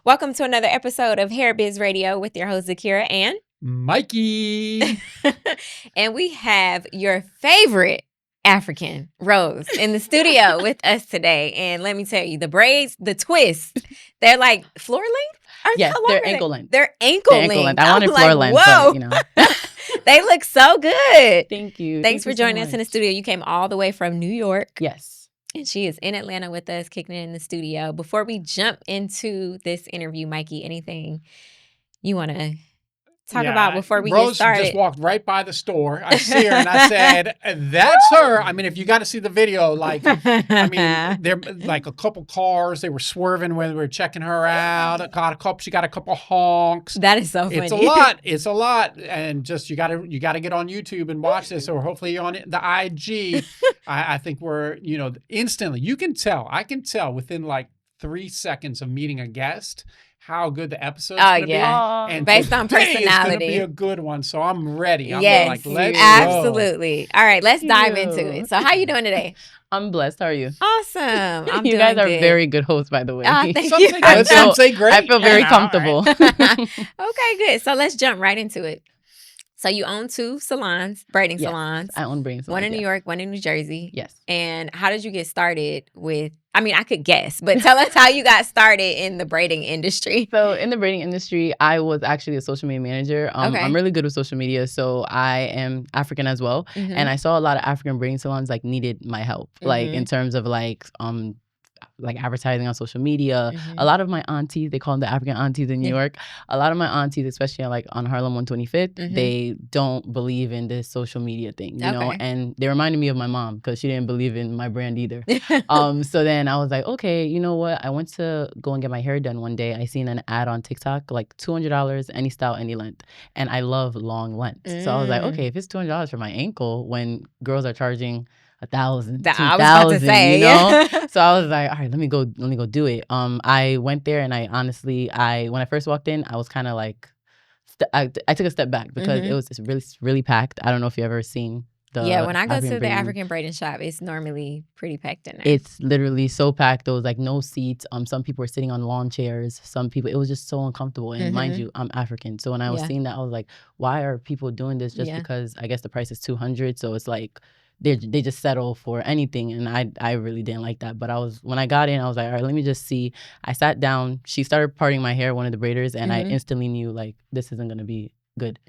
Welcome to another episode of Hair Biz Radio with your host Zakiyrah and Mikey. And we have your favorite African, Rose, in the studio with us today. And let me tell you, the braids, the twists, they're like floor length? Yes, they're ankle length. They're ankle length. I wanted floor length, whoa. but, They look so good. Thank you. Thanks for joining us in the studio. You came all the way from New York. Yes. And she is in Atlanta with us, kicking it in the studio. Before we jump into this interview, Mikey, anything you want to talk about before we get started? Rose just walked right by the store. I see her and I said, that's her. I mean, if you got to see the video, they're like a couple cars. They were swerving when we were checking her out. She got a couple honks. That is so funny. It's a lot. And just, you got to get on YouTube and watch this, or hopefully on the IG. I think we're, instantly, I can tell within like 3 seconds of meeting a guest how good the episode's going to be. And based on personality. It's going to be a good one. So I'm ready. Let's absolutely. All right, let's dive into it. So how you doing today? I'm blessed. How are you? Awesome. You guys are very good hosts, by the way. Thank you. Some say great. I feel very comfortable. Okay, good. So let's jump right into it. So you own 2 salons, braiding salons. I own braiding salons. One in New York, one in New Jersey. Yes. And how did you get started with, I could guess, but tell us how you got started in the braiding industry. So in the braiding industry, I was actually a social media manager. I'm really good with social media. So I am African as well. Mm-hmm. And I saw a lot of African braiding salons needed my help, in terms of advertising on social media. Mm-hmm. A lot of my aunties, they call them the African aunties in New York. A lot of my aunties, especially on Harlem 125th, they don't believe in this social media thing, you know? And they reminded me of my mom because she didn't believe in my brand either. So then I was like, okay, you know what? I went to go and get my hair done one day. I seen an ad on TikTok, $200, any style, any length. And I love long lengths. So I was like, okay, if it's $200 for my ankle when girls are charging $1,000, $2,000, So I was like, all right, let me go do it. I went there and I honestly, when I first walked in, I was kind of I took a step back because it was really, really packed. I don't know if you've ever seen when I go to the African braiding shop, it's normally pretty packed in there. It's literally so packed. There was no seats. Some people were sitting on lawn chairs. Some people, it was just so uncomfortable. And mind you, I'm African. So when I was seeing that, I was like, why are people doing this just because I guess the price is $200? So it's they just settle for anything, and I really didn't like that. But when I got in, I was like, all right, let me just see. I sat down. She started parting my hair, one of the braiders, and I instantly knew this isn't gonna be good.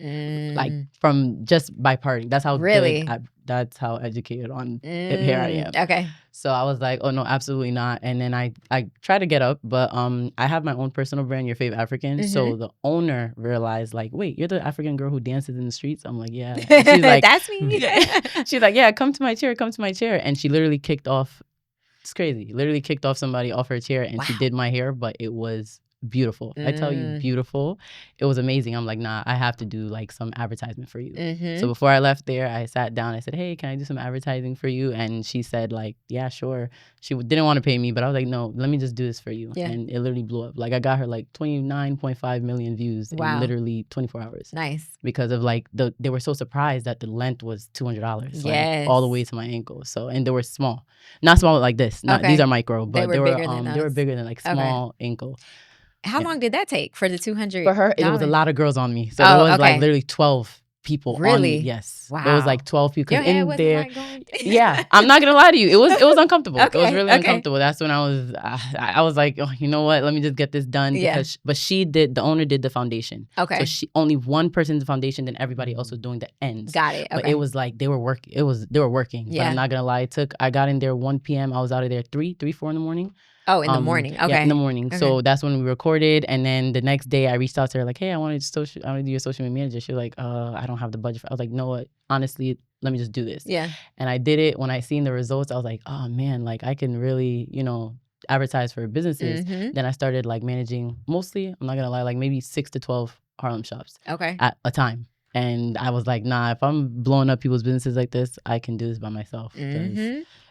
From just by parting. That's how really. That's how educated on hair I am. Okay. So I was like, oh no, absolutely not. And then I tried to get up, but I have my own personal brand, YourFavAfrican. So the owner realized wait, you're the African girl who dances in the streets? I'm like, yeah. And she's like, that's me. She's like, yeah, come to my chair. And she literally kicked off. It's crazy. Literally kicked off somebody off her chair, and she did my hair, but it was beautiful. I tell you, beautiful. It was amazing. I'm like, nah, I have to do some advertisement for you. So before I left there, I sat down. I said, hey, can I do some advertising for you? And she said yeah, sure. She didn't want to pay me, but I was like, no, let me just do this for you. Yeah. And it literally blew up. I got her 29.5 million views in literally 24 hours. Nice. Because of they were so surprised that the length was $200. All the way to my ankle. So, and they were small. Not small like this. These are micro, but they were bigger than small ankle. How long did that take for the $200? For her, it was a lot of girls on me. So it was literally 12 people on me. Yes. Wow. It was 12 people. Your hair wasn't yeah. I'm not going to lie to you. It was uncomfortable. It was really uncomfortable. That's when I was like, oh, you know what? Let me just get this done. But the owner did the foundation. Okay. So only one person did the foundation, then everybody else was doing the ends. Got it. Okay. But it was they were working. They were working. Yeah. But I'm not going to lie. I got in there 1 p.m. I was out of there 4 in the morning. Oh, in the morning. Okay. Yeah, in the morning. Okay. So that's when we recorded. And then the next day I reached out to her hey, I want to be your social media manager. She was like, I don't have the budget. I was like, no, what? Honestly, let me just do this. Yeah. And I did it. When I seen the results, I was like, oh man, I can really, advertise for businesses. Then I started managing mostly, I'm not going to lie, maybe 6 to 12 Harlem shops. Okay. At a time. And I was like, nah, if I'm blowing up people's businesses like this, I can do this by myself.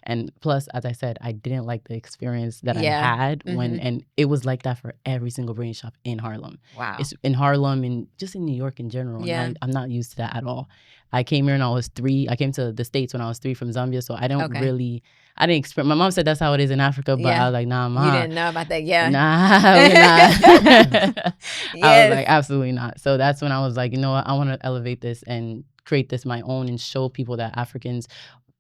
And plus, as I said, I didn't like the experience that I had and it was like that for every single braiding shop in Harlem. Wow. It's in Harlem and just in New York in general. Yeah. I'm not used to that at all. I came here when I was 3. I came to the States when I was 3 from Zambia, so I don't Okay. really. I didn't expect. My mom said that's how it is in Africa, but I was like, nah, ma. You didn't know about that, yeah? Nah, we're not. Yes. I was like, absolutely not. So that's when I was like, you know what? I want to elevate this and create this my own and show people that Africans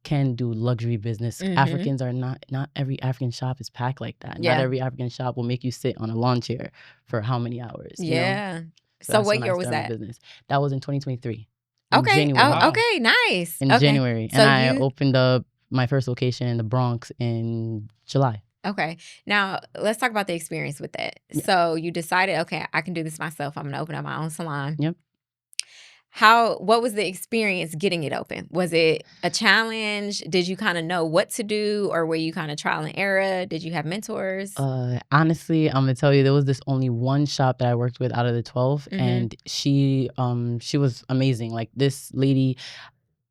can do luxury business. Africans are not every African shop is packed like that. Yeah. Not every African shop will make you sit on a lawn chair for how many hours. Yeah. You know? So that's what when I year was started my that? business. That was in 2023. Okay. January. Oh, okay. Nice. In January. So and I opened up my first location in the Bronx in July. Okay. Now, let's talk about the experience with that. Yeah. So you decided, okay, I can do this myself. I'm going to open up my own salon. Yep. What was the experience getting it open? Was it a challenge? Did you kind of know what to do, or were you kind of trial and error? Did you have mentors? Honestly, I'm gonna tell you, there was this only one shop that I worked with out of the 12, and she was amazing. Like, this lady,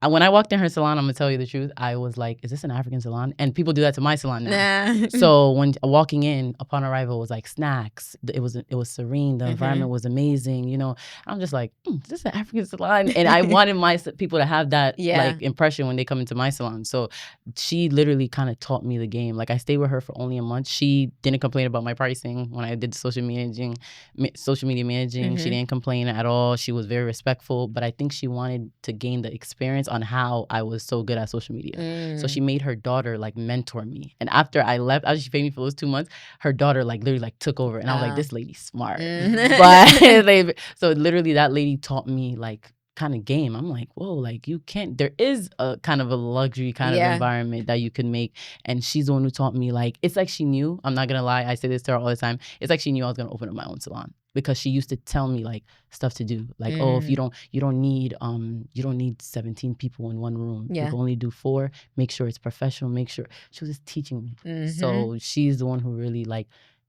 when I walked in her salon, I'm gonna tell you the truth, I was like, is this an African salon? And people do that to my salon now. Nah. So when walking in, upon arrival, it was like snacks. It was serene. The environment was amazing. You know, I'm just like, is this an African salon? And I wanted my people to have that like impression when they come into my salon. So she literally kind of taught me the game. Like, I stayed with her for only a month. She didn't complain about my pricing when I did social media managing. She didn't complain at all. She was very respectful, but I think she wanted to gain the experience on how I was so good at social media. So she made her daughter like mentor me. And after I left, after she paid me for those 2 months, her daughter like literally like took over. And I was like, this lady's smart. But so literally that lady taught me like kind of game. I'm like, whoa, like you can't, there is a kind of a luxury kind of environment that you can make. And she's the one who taught me, like, it's like she knew, I'm not gonna lie, I say this to her all the time, it's like she knew I was gonna open up my own salon, because she used to tell me like stuff to do, like, oh, if you don't need 17 people in one room, you can only do 4, make sure it's professional, make sure. She was just teaching me. So she's the one who really like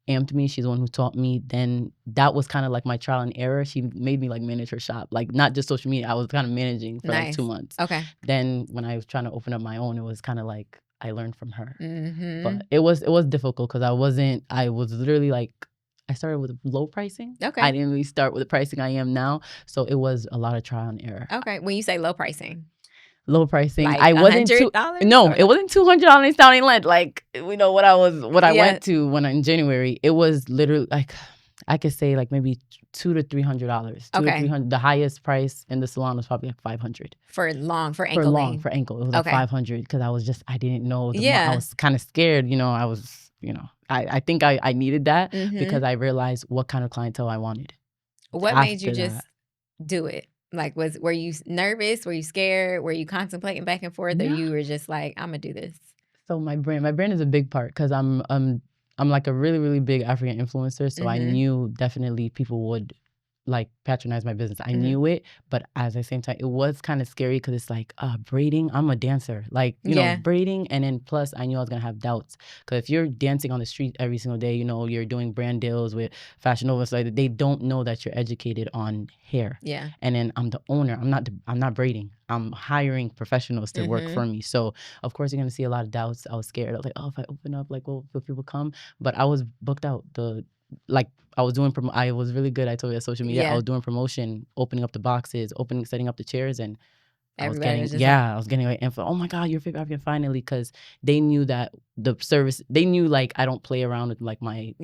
amped me. She's the one who taught me. Then that was kind of like my trial and error. She made me like manage her shop, like not just social media. I was kind of managing for like 2 months. Okay. Then when I was trying to open up my own, it was kind of like I learned from her. But it was difficult because I was literally like, I started with low pricing. Okay. I didn't really start with the pricing I am now. So it was a lot of trial and error. Okay. When you say low pricing. Low pricing. Like I wasn't it wasn't $200 sounding lent. Like, you know what I went to when in January. It was literally like, I could say like maybe $200 to $300. Okay. $300. The highest price in the salon was probably like $500 for ankle. For ankle, it was like $500 because I didn't know. I was kind of scared. You know, I think I needed that because I realized what kind of clientele I wanted. What made you just do it? Like, were you nervous? Were you scared? Were you contemplating back and forth, or you were just like, I'm gonna do this? So my brand is a big part because I'm like a really, really big African influencer. So I knew definitely people would like patronize my business. I knew it, but at the same time, it was kind of scary because it's like braiding. I'm a dancer, like you know, braiding, and then plus I knew I was gonna have doubts because if you're dancing on the street every single day, you know, you're doing brand deals with Fashion Nova, so they don't know that you're educated on hair. Yeah, and then I'm the owner. I'm not braiding. I'm hiring professionals to work for me. So of course you're gonna see a lot of doubts. I was scared. I was like, oh, if I open up, like, will people come? But I was booked out. I was doing I was really good. I told you at social media. I was doing promotion, opening up the boxes, setting up the chairs, and I was getting like info. Oh my God, you're Favorite African finally, because they knew that the service. They knew like I don't play around with like my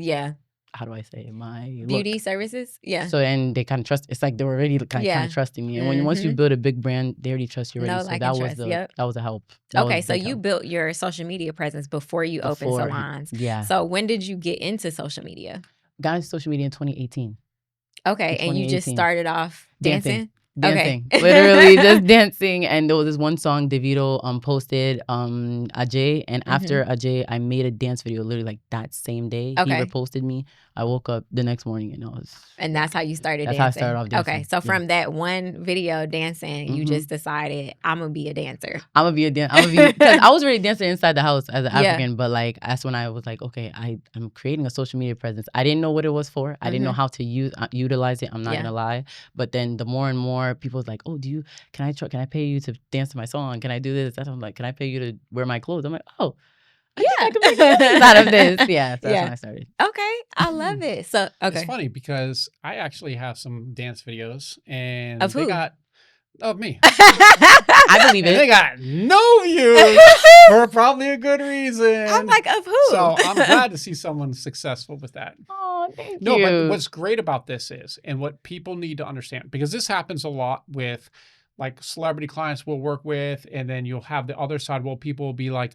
how do I say my beauty look. Services? Yeah. So and they kind of trust. It's like they were already kind of trusting me, and once you build a big brand, they already trust you already. So that was a help. Okay, so you built your social media presence before you opened salons. Yeah. So when did you get into social media? Got into social media in 2018. Okay, and you just started off dancing? Dancing. Literally just dancing. And there was this one song Davido posted Ajay, and after Ajay I made a dance video literally like that same day. He reposted me. I woke up the next morning and that's how you started dancing. That's how I started off dancing. Okay, so from that one video dancing, you just decided I'm gonna be a dancer. I'm gonna be a dancer. Because I was already dancing inside the house as an African, but like that's when I was like, okay, I'm creating a social media presence. I didn't know what it was for. I didn't know how to utilize it. I'm not gonna lie. But then the more and more people was like, oh, can I pay you to dance to my song? Can I do this? I'm like, can I pay you to wear my clothes? I'm like, oh. I can make money out of this. Yeah, so that's when I started. Okay, I love it. So, okay. It's funny because I actually have some dance videos, and of who? They got Of me. I believe it. And they got no views for probably a good reason. I'm like, of who? So I'm glad to see someone successful with that. Oh, thank No, you. but what's great about this is, and what people need to understand, because this happens a lot with like celebrity clients we'll work with, and then you'll have the other side. Well, people will be like,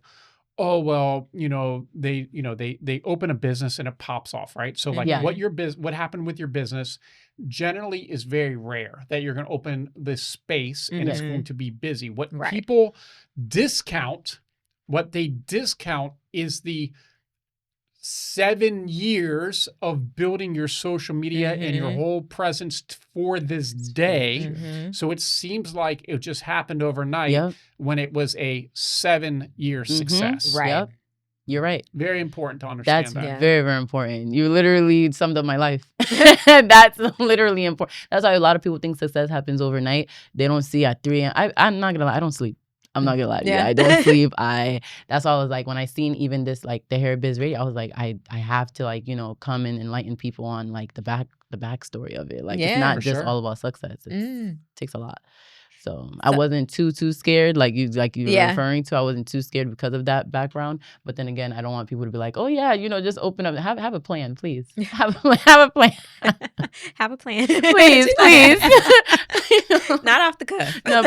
oh, well, they open a business and it pops off, right? So like what happened with your business generally is very rare that you're going to open this space and it's going to be busy. What people discount, what they discount is the 7 years of building your social media and your whole presence for this day. So it seems like it just happened overnight when it was a 7-year success. Right. Yep. You're right. Very important to understand that. That's very, very important. You literally summed up my life. That's literally important. That's why a lot of people think success happens overnight. They don't see at 3 a.m. I'm not going to lie. I don't sleep. I'm not gonna lie to you. I don't sleep. That's why I was like, when I seen even this, like the Hair Biz Radio, I was like, I have to like, come and enlighten people on like the backstory of it. Like it's not just all about success. It takes a lot. So I wasn't too scared, like you were referring to. I wasn't too scared because of that background. But then again, I don't want people to be like, oh yeah, just open up, have a plan, please. Have a plan. Have a plan, please. Not off the cuff. No,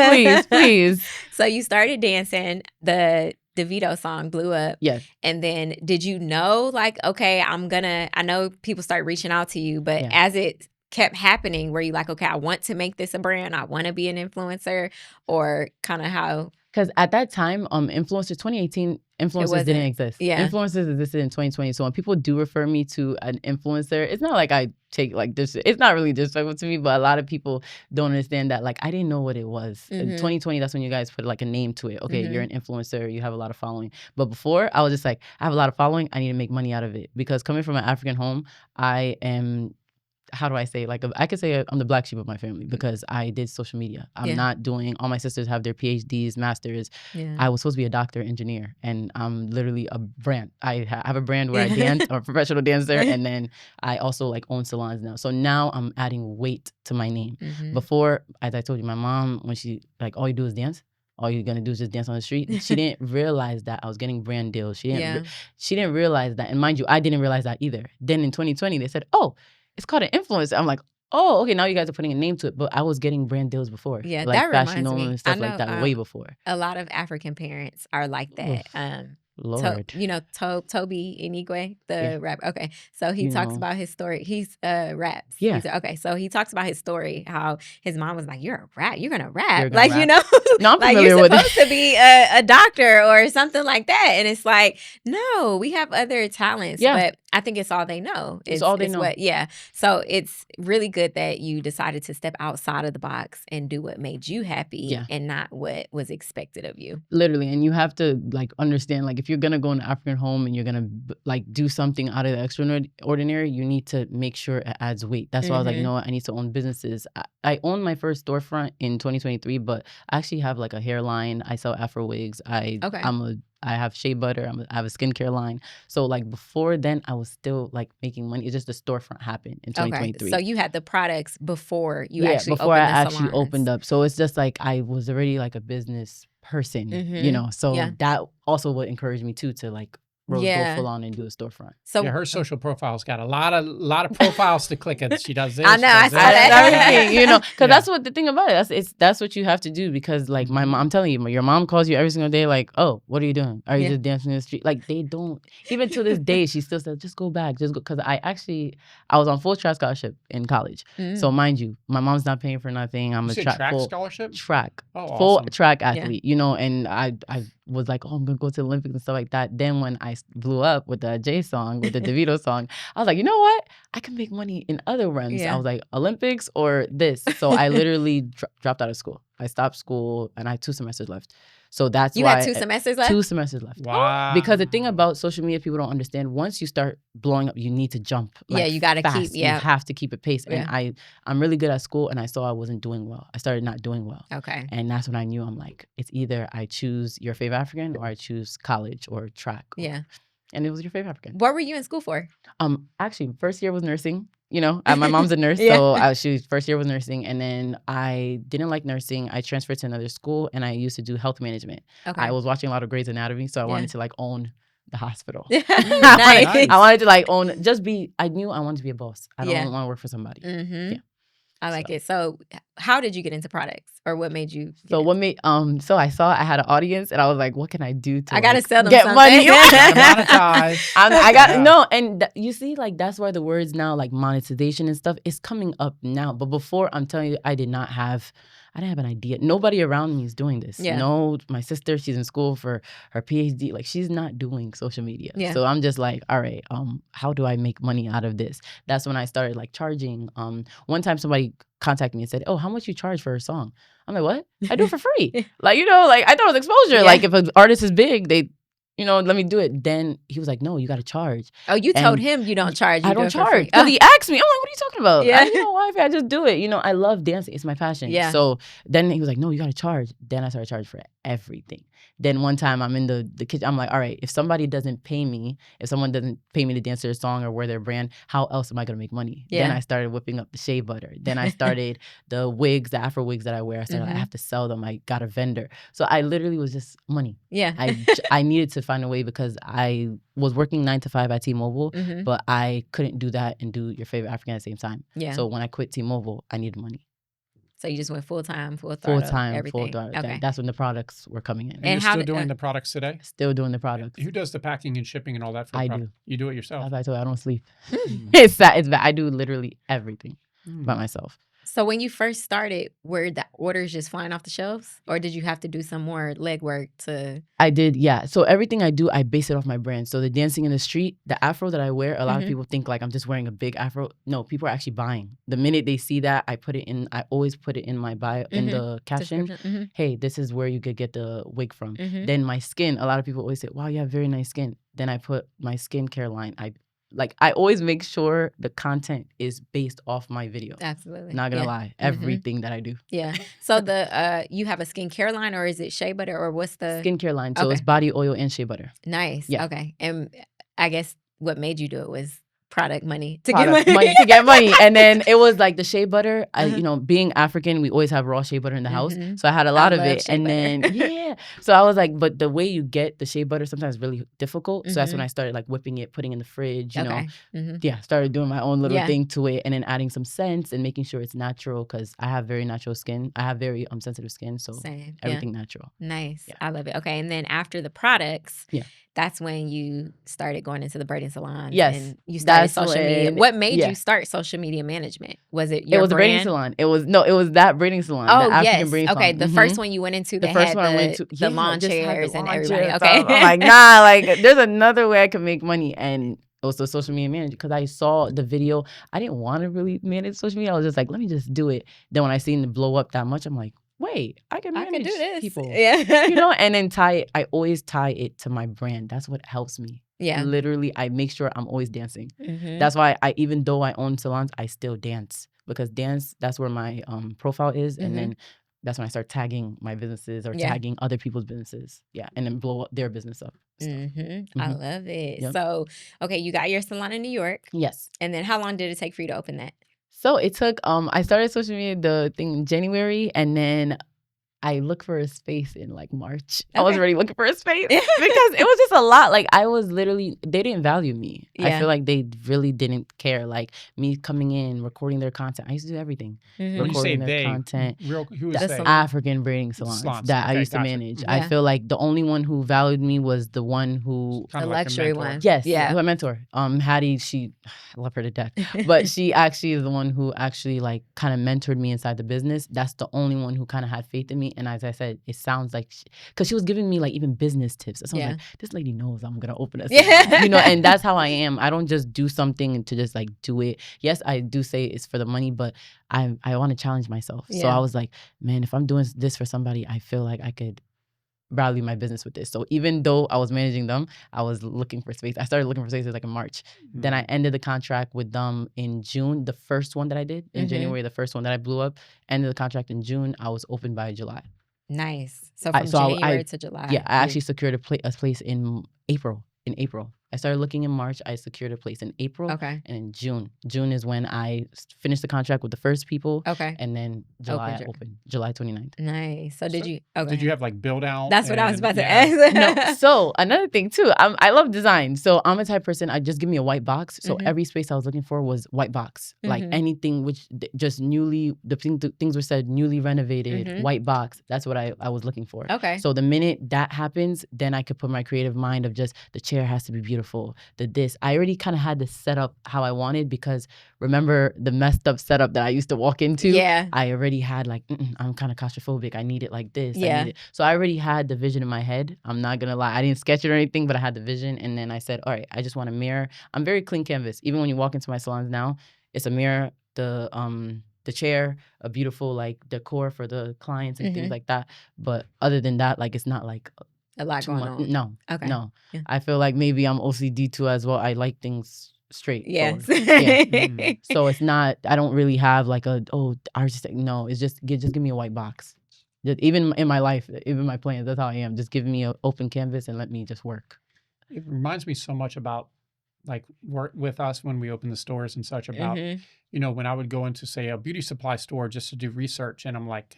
please. So you started dancing. The DeVito song blew up. Yes. And then did you know, like, okay, I know people start reaching out to you, but as it kept happening, were you like, okay, I want to make this a brand, I want to be an influencer, or kind of how? Because at that time, influencers, 2018, influencers didn't exist. Yeah. Influencers existed in 2020. So when people do refer me to an influencer, it's not like I take like this. It's not really disrespectful to me, but a lot of people don't understand that. Like, I didn't know what it was. In 2020, that's when you guys put like a name to it. Okay, you're an influencer, you have a lot of following. But before, I was just like, I have a lot of following, I need to make money out of it. Because coming from an African home, I am, how do I say, like, I could say I'm the black sheep of my family because I did social media. I'm not doing, all my sisters have their PhDs, masters. I was supposed to be a doctor, engineer, and I'm literally a brand. I have a brand where I dance, I'm a professional dancer, and then I also like own salons now. So now I'm adding weight to my name. Before, as I told you, my mom, when she, like, all you do is dance. All you're gonna do is just dance on the street. She didn't realize that I was getting brand deals. She didn't realize that. And mind you, I didn't realize that either. Then in 2020, they said, oh, it's called an influencer. I'm like, oh, okay, now you guys are putting a name to it. But I was getting brand deals before. Yeah, like that Fashion reminds me. And stuff I know, like that way before. A lot of African parents are like that. Lord. Toby Inigwe, the rapper. Okay, so he talks about his story. He's raps. Yeah. Okay, so he talks about his story, how his mom was like, "You're gonna rap, like rap. No, I'm like familiar you're with supposed to be a doctor or something like that." And it's like, no, we have other talents, but I think it's all they know. It's all they know. So it's really good that you decided to step outside of the box and do what made you happy and not what was expected of you. Literally, and you have to like understand, like, if you're gonna go in an African home and you're gonna like do something out of the extraordinary, you need to make sure it adds weight. That's why I was like, you know what, I need to own businesses. I owned my first storefront in 2023, but I actually have like a hairline. I sell Afro wigs. I have shea butter. I have a skincare line. So like before then, I was still like making money. It's just the storefront happened in 2023. So you had the products before you opened up. So it's just like I was already like a business person, So that also would encourage me too to like go full on and do a storefront. So her social profile's got a lot of profiles to click at. She does this. I know. I saw that. Everything, because that's what the thing about it. That's what you have to do. Because like my mom, I'm telling you, your mom calls you every single day. Like, oh, what are you doing? Are you just dancing in the street? Like they don't. Even to this day, she still says, just go back, just go. Because I was on full track scholarship in college. So mind you, my mom's not paying for nothing. I'm a track scholarship. Track. Oh, full awesome. track athlete. And I was like, oh, I'm gonna go to the Olympics and stuff like that. Then when I blew up with the J song, with the DeVito song, I was like, you know what? I can make money in other realms. I was like, Olympics or this. So I literally dropped out of school. I stopped school and I had 2 semesters left. So that's why. You had 2 semesters left? 2 semesters left. Wow. Because the thing about social media, people don't understand, once you start blowing up, you need to jump. Like, you got to keep, You have to keep it pace. And I'm really good at school and I saw I wasn't doing well. I started not doing well. Okay. And that's when I knew, I'm like, it's either I choose YourFavAfrican or I choose college or track. Yeah. And it was YourFavAfrican. What were you in school for? Actually, first year was nursing. My mom's a nurse, so she first year was nursing, and then I didn't like nursing. I transferred to another school, and I used to do health management. Okay. I was watching a lot of Grey's Anatomy, so I wanted to own the hospital. Nice. I wanted to own, I knew I wanted to be a boss. I don't want to work for somebody. Mm-hmm. Yeah. I like it. So how did you get into products, or what made you so I saw I had an audience, and I was like, what can I do to I gotta sell them get something. money? Monetize. I got no, and you see, that's why the words now, monetization and stuff, is coming up now. But before, I'm telling you, I didn't have an idea. Nobody around me is doing this. Yeah. No, my sister, she's in school for her PhD. She's not doing social media. Yeah. So I'm just all right, how do I make money out of this? That's when I started charging. One time somebody contacted me and said, oh, how much you charge for a song? I'm like, what? I do it for free. I thought it was exposure. Yeah. If an artist is big, they let me do it. Then he was like, no, you got to charge. Oh, you told him you don't charge. I don't charge. Because he asked me. I'm like, what are you talking about? Yeah. Why? I just do it. I love dancing. It's my passion. Yeah. So then he was like, no, you got to charge. Then I started charging for everything. Then one time I'm in the kitchen. I'm like, all right, if somebody doesn't pay me, if someone doesn't pay me to dance their song or wear their brand, how else am I going to make money? Yeah. Then I started whipping up the shea butter. Then I started the wigs, the Afro wigs that I wear. I started, I have to sell them. I got a vendor. So I literally was just money. Yeah. I needed to find a way because I was working 9 to 5 at T-Mobile, but I couldn't do that and do Your Favorite African at the same time. Yeah. So when I quit T-Mobile, I needed money. So you just went full time, full throttle, everything. Full throttle. Okay. That's when the products were coming in. And you're still doing the products today? Still doing the products. Who does the packing and shipping and all that for I product? do. You do it yourself? As I told you, I don't sleep. It's bad. I do literally everything by myself. So when you first started, were the orders just flying off the shelves? Or did you have to do some more legwork to... I did, yeah. So everything I do, I base it off my brand. So the dancing in the street, the afro that I wear, a lot of people think I'm just wearing a big afro. No, people are actually buying. The minute they see that, I always put it in my bio, in the caption. Hey, this is where you could get the wig from. Then my skin, a lot of people always say, wow, you have very nice skin. Then I put my skincare line. I always make sure the content is based off my video. Absolutely. Not gonna lie. Everything that I do. Yeah. So you have a skincare line, or is it shea butter, or what's the skincare line? So it's body oil and shea butter. Nice. Yeah. Okay. And I guess what made you do it was product money to get money. And then it was the shea butter. Being African, we always have raw shea butter in the house. So I had a lot of it. And then, so I was like, but the way you get the shea butter sometimes is really difficult. So that's when I started whipping it, putting it in the fridge, started doing my own little thing to it, and then adding some scents and making sure it's natural because I have very natural skin. I have very sensitive skin. So everything natural. Nice. Yeah. I love it. Okay. And then after the products, that's when you started going into the braiding salon. Yes. And you started social media. What made you start social media management? Was it your It was brand? a braiding salon. It was that braiding salon. Oh, the African braiding salon. Okay. The first one you went into, the first one I went to, the lawn chairs and everybody. Okay. I'm like, nah, there's another way I can make money. And it was the social media manager because I saw the video. I didn't want to really manage social media. I was just like, let me just do it. Then when I seen it blow up that much, I'm like, wait, I can do this. People. Yeah. And then I always tie it to my brand. That's what helps me. Yeah. Literally, I make sure I'm always dancing. That's why even though I own salons, I still dance because that's where my profile is. And then that's when I start tagging my businesses or tagging other people's businesses. Yeah. And then blow up their business up. I love it. Yep. So, okay, you got your salon in New York. Yes. And then how long did it take for you to open that? So it took, I started social media, the thing in January, and then I looked for a space in March. Okay. I was already looking for a space because it was just a lot. I was literally, they didn't value me. Yeah. I feel like they really didn't care. Me coming in, recording their content. I used to do everything. Recording their content. Who is the African braiding salons that I used to manage. Yeah. I feel like the only one who valued me was the one who... The luxury one. Yes. Yeah. My mentor. Hattie, I love her to death. But she actually is the one who actually kind of mentored me inside the business. That's the only one who kind of had faith in me. And as I said, it sounds like, because she was giving me even business tips. So I was like, this lady knows I'm going to open a salon. And that's how I am. I don't just do something to just do it. Yes, I do say it's for the money, but I want to challenge myself. Yeah. So I was like, man, if I'm doing this for somebody, I feel like I could value my business with this. So even though I was managing them, I was looking for space. I started looking for spaces in March. Then I ended the contract with them in June. The first one that I did in January, the first one that I blew up, ended the contract in June. I was open by July. Nice. So from January to July. Yeah, I actually secured a place in April. I started looking in March. I secured a place in April. Okay. And in June is when I finished the contract with the first people. Okay. And then July I opened, July 29th. Nice. So did you? Okay. Did you have like build out? That's what I was about to ask. No. So another thing too, I love design. So I'm a type of person. I just give me a white box. So every space I was looking for was white box. Like anything which just things were said newly renovated, white box. That's what I was looking for. Okay. So the minute that happens, then I could put my creative mind of just the chair has to be beautiful. I already kind of had the setup how I wanted, because remember the messed up setup that I used to walk into? Yeah. I already had like, I'm kind of claustrophobic. I need it like this. Yeah. So I already had the vision in my head. I'm not going to lie. I didn't sketch it or anything, but I had the vision. And then I said, all right, I just want a mirror. I'm very clean canvas. Even when you walk into my salons now, it's a mirror, the chair, a beautiful like decor for the clients and things like that. But other than that, like it's not like a lot going on. No. Okay. No. Yeah. I feel like maybe I'm OCD too as well. I like things straight. Yes. So it's not, I don't really have like artistic. No, it's just give me a white box. Even in my life, even my plans, that's how I am. Just give me an open canvas and let me just work. It reminds me so much about like work with us when we open the stores and such about, when I would go into say a beauty supply store just to do research, and I'm like,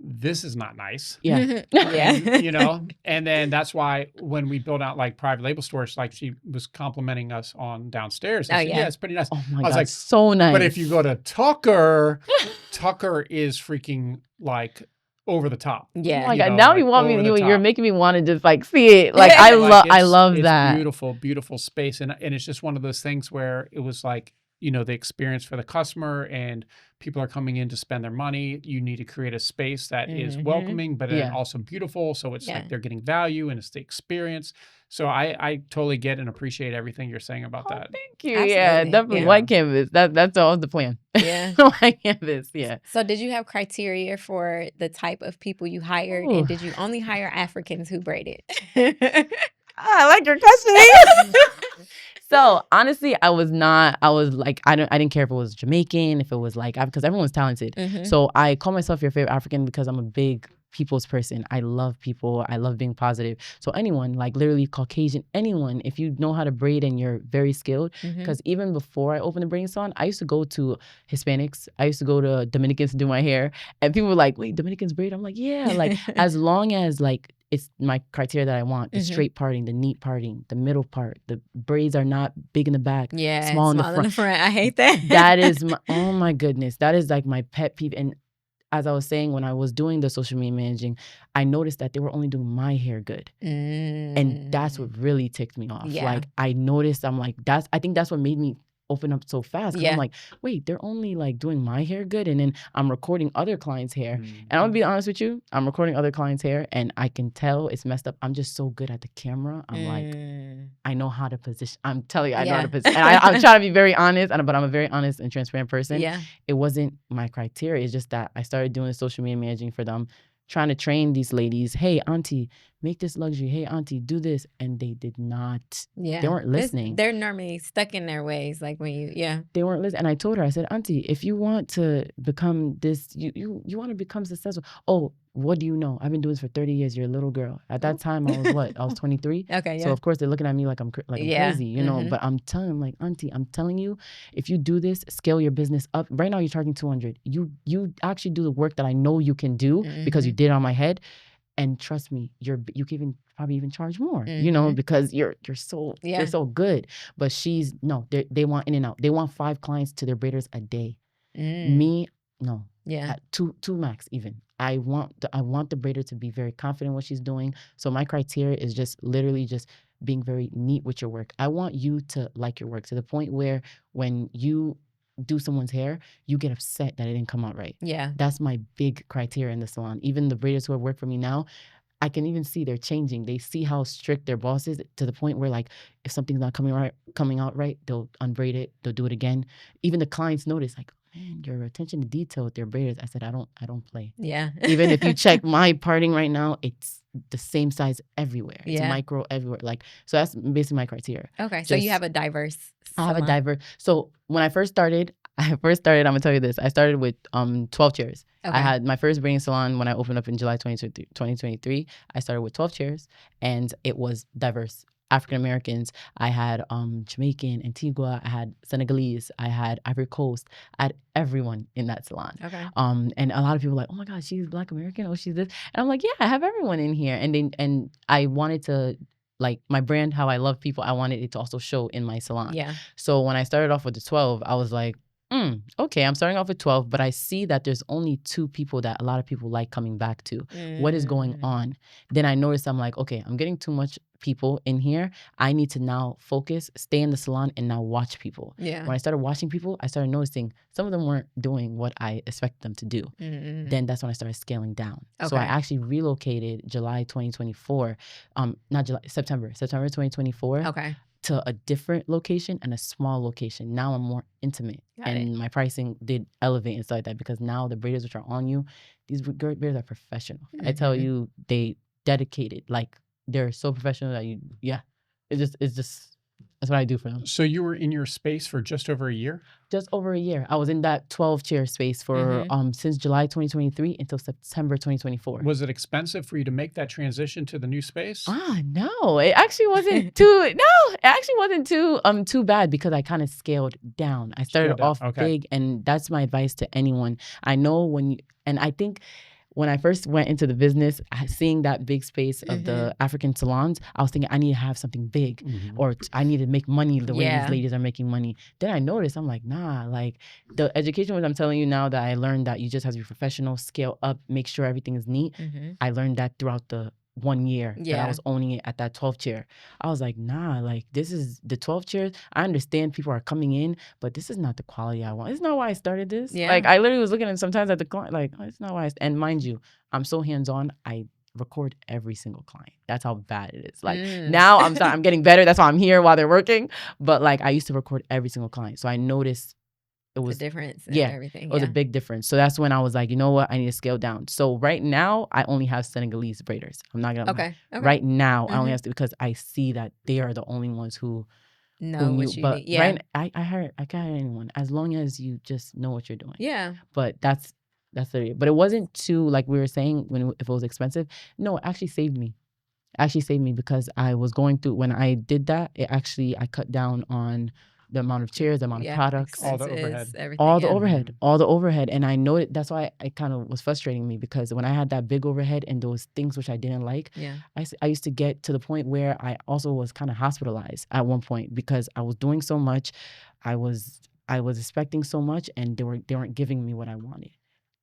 this is not nice. Yeah. And, and then that's why when we build out like private label stores, like she was complimenting us on downstairs. I said, it's pretty nice. Oh my God, like, so nice. But if you go to Tucker, Tucker is freaking like over the top. Yeah. Oh my God. Now you're making me want to just like see it. Like I love that. Beautiful, beautiful space. And it's just one of those things where it was like, the experience for the customer, and people are coming in to spend their money. You need to create a space that is welcoming, but also beautiful. So it's like they're getting value and it's the experience. So I totally get and appreciate everything you're saying about that. Thank you. Absolutely. Yeah, definitely. White canvas. That's all the plan. Yeah. White canvas. Yeah. So did you have criteria for the type of people you hired? And did you only hire Africans who braided? I like your question. So honestly, I didn't care if it was Jamaican, if it was like, because everyone's talented. So I call myself your favorite African because I'm a big people's person. I love people. I love being positive. So anyone, like literally Caucasian, anyone, if you know how to braid and you're very skilled, because even before I opened the braiding salon, I used to go to Hispanics. I used to go to Dominicans to do my hair. And people were like, wait, Dominicans braid? I'm like, yeah. Like as long as like, it's my criteria that I want. The straight parting, the neat parting, the middle part. The braids are not big in the back, small in the front. I hate that. That is oh my goodness. That is like my pet peeve. And as I was saying, when I was doing the social media managing, I noticed that they were only doing my hair good. And that's what really ticked me off. Yeah. Like I noticed, I'm like, I think that's what made me open up so fast. I'm like, wait, they're only like doing my hair good, and then I'm recording other clients' hair. And I'm gonna be honest with you, I'm recording other clients' hair and I can tell it's messed up. I'm just so good at the camera. I'm like, I know how to position. I'm telling you, I know how to position. And I'm trying to be very honest, but I'm a very honest and transparent person. Yeah. It wasn't my criteria. It's just that I started doing social media managing for them, trying to train these ladies. Hey, auntie, make this luxury. Hey, auntie, do this. And they did not. Yeah. They weren't listening. They're normally stuck in their ways. Like when they weren't listening. And I told her, I said, auntie, if you want to become this, you want to become successful. Oh, what do you know? I've been doing this for 30 years. You're a little girl. At that time, I was what? I was 23. Okay, yeah. So, of course, they're looking at me like I'm crazy, you know. But I'm telling them, like, auntie, I'm telling you, if you do this, scale your business up. Right now, you're charging $200. You actually do the work that I know you can do because you did it on my head. And trust me, you can probably even charge more, you know, because you're so good. But they want in and out. They want 5 clients to their braiders a day. Me, no. Yeah. At two max even. I want the braider to be very confident in what she's doing. So my criteria is just literally just being very neat with your work. I want you to like your work to the point where when you do someone's hair, you get upset that it didn't come out right. Yeah. That's my big criteria in the salon. Even the braiders who have worked for me now, I can even see they're changing. They see how strict their boss is to the point where, like, if something's not coming out right, they'll unbraid it. They'll do it again. Even the clients notice, like, man, your attention to detail with their braiders. I said, I don't play. Yeah. Even if you check my parting right now, it's the same size everywhere. It's micro everywhere. Like, so that's basically my criteria. Okay. So you have a diverse salon. I have a diverse. So when I first started, I'm gonna tell you this. I started with 12 chairs. Okay. I had my first braiding salon when I opened up in July 2023. I started with 12 chairs and it was diverse. African Americans. I had Jamaican, Antigua. I had Senegalese. I had Ivory Coast. I had everyone in that salon. Okay. And a lot of people were like, oh my God, she's Black American. Oh, she's this. And I'm like, yeah, I have everyone in here. And I wanted to, like, my brand, how I love people, I wanted it to also show in my salon. Yeah. So when I started off with the 12, I was like, okay, I'm starting off with 12, but I see that there's only 2 people that a lot of people like coming back to. What is going on? Then I noticed, I'm like, okay, I'm getting too much people in here. I need to now focus, stay in the salon, and now watch people. Yeah. When I started watching people, I started noticing some of them weren't doing what I expected them to do. Then that's when I started scaling down. Okay. So I actually relocated July 2024, not July, September 2024. Okay. To a different location and a small location. Now I'm more intimate. My pricing did elevate and stuff like that, because now the braiders which are on you, these braiders are professional. I tell you, they dedicated. Like, they're so professional that it's just that's what I do for them. So you were in your space for just over a year? Just over a year. I was in that 12-chair space for since July 2023 until September 2024. Was it expensive for you to make that transition to the new space? No. It actually wasn't too bad, because I kind of scaled down. I started off big, and that's my advice to anyone. I know I think when I first went into the business, seeing that big space of the African salons, I was thinking, I need to have something big, or I need to make money the way these ladies are making money. Then I noticed, I'm like, nah, like, the education, what I'm telling you now, that I learned that you just have to be professional, scale up, make sure everything is neat. I learned that throughout the 1 year that I was owning it at that 12 chair. I was like, nah, like, this is the 12 chairs. I understand people are coming in, but this is not the quality I want. It's not why I started this. Yeah. Like, I literally was looking at sometimes at the client, like, oh, it's not why and mind you, I'm so hands-on. I record every single client. That's how bad it is. Like, now I'm getting better. That's why I'm here while they're working. But like, I used to record every single client. So I noticed it was the difference in everything. It was a big difference. So that's when I was like, you know what? I need to scale down. So right now, I only have Senegalese braiders. I'm not gonna lie. Right now, I only have to, because I see that they are the only ones who know what you need. Yeah. Right, I can't hire anyone as long as you just know what you're doing. Yeah. But that's the. But it wasn't too, like we were saying, if it was expensive. No, it actually saved me. Because I was going through, when I did that, I cut down on the amount of chairs, the amount of products, all the overhead, everything, all the overhead. And I know that's why it kind of was frustrating me, because when I had that big overhead and those things which I didn't like, I used to get to the point where I also was kind of hospitalized at one point, because I was doing so much, I was expecting so much, and they weren't giving me what I wanted.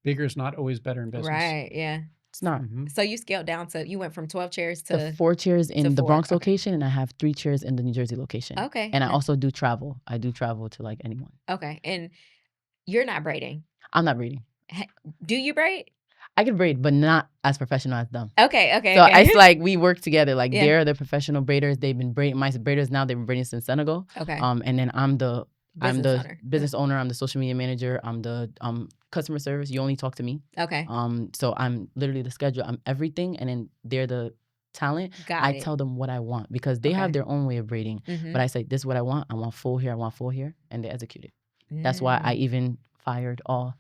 Bigger is not always better in business. Right? Yeah. It's not. So you scaled down you went from 12 chairs to 4 chairs in the Bronx location, and I have 3 chairs in the New Jersey location. Okay. And I also do travel. I do travel to like anyone. Okay. And you're not braiding? I'm not braiding. Do you braid? I can braid, but not as professional as them. Okay. So it's like we work together. Like, they're the professional braiders. They've been braiding. My braiders now, they've been braiding since Senegal. Okay. And then I'm the business owner. I'm the social media manager. I'm the customer service. You only talk to me. Okay. So I'm literally the schedule. I'm everything, and then they're the talent. I tell them what I want, because they have their own way of braiding. But I say, this is what I want. I want full here. I want full here, and they execute it. That's why I even fired all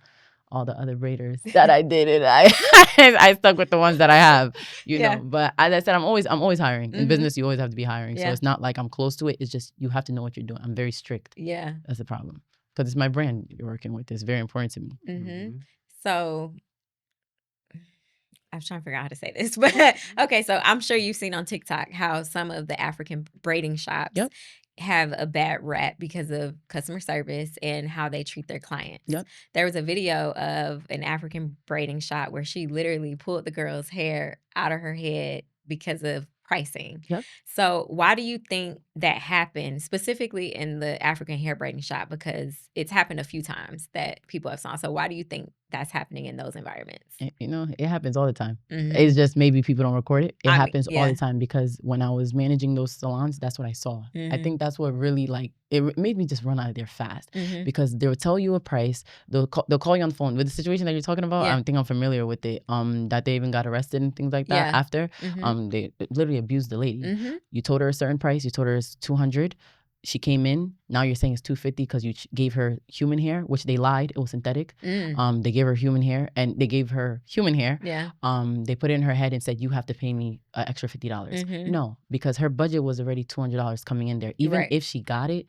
the other braiders that I did, and I stuck with the ones that I have, you know. But as I said, I'm always hiring. In business, you always have to be hiring. So it's not like I'm close to it. It's just, you have to know what you're doing. I'm very strict. Yeah. That's the problem. Because it's my brand you're working with. It's very important to me. So I'm trying to figure out how to say this, but okay. So I'm sure you've seen on TikTok how some of the African braiding shops have a bad rap because of customer service and how they treat their clients. There was a video of an African braiding shop where she literally pulled the girl's hair out of her head because of pricing. So why do you think that happened, specifically in the African hair braiding shop? Because it's happened a few times that people have saw. So why do you think that's happening in those environments? You know, it happens all the time. It's just maybe people don't record it. It happens all the time, because when I was managing those salons, that's what I saw. I think that's what really, like, it made me just run out of there fast, because they will tell you a price. They'll call you on the phone. With the situation that you're talking about, I think I'm familiar with it. That they even got arrested and things like that after. They literally abused the lady. You told her a certain price. You told her it's 200. she came in. Now you're saying it's $250 because you gave her human hair, which they lied. It was synthetic. They gave her human hair, and they gave her human hair. Yeah. They put it in her head and said, you have to pay me an extra $50. No, because her budget was already $200 coming in there. Even if she got it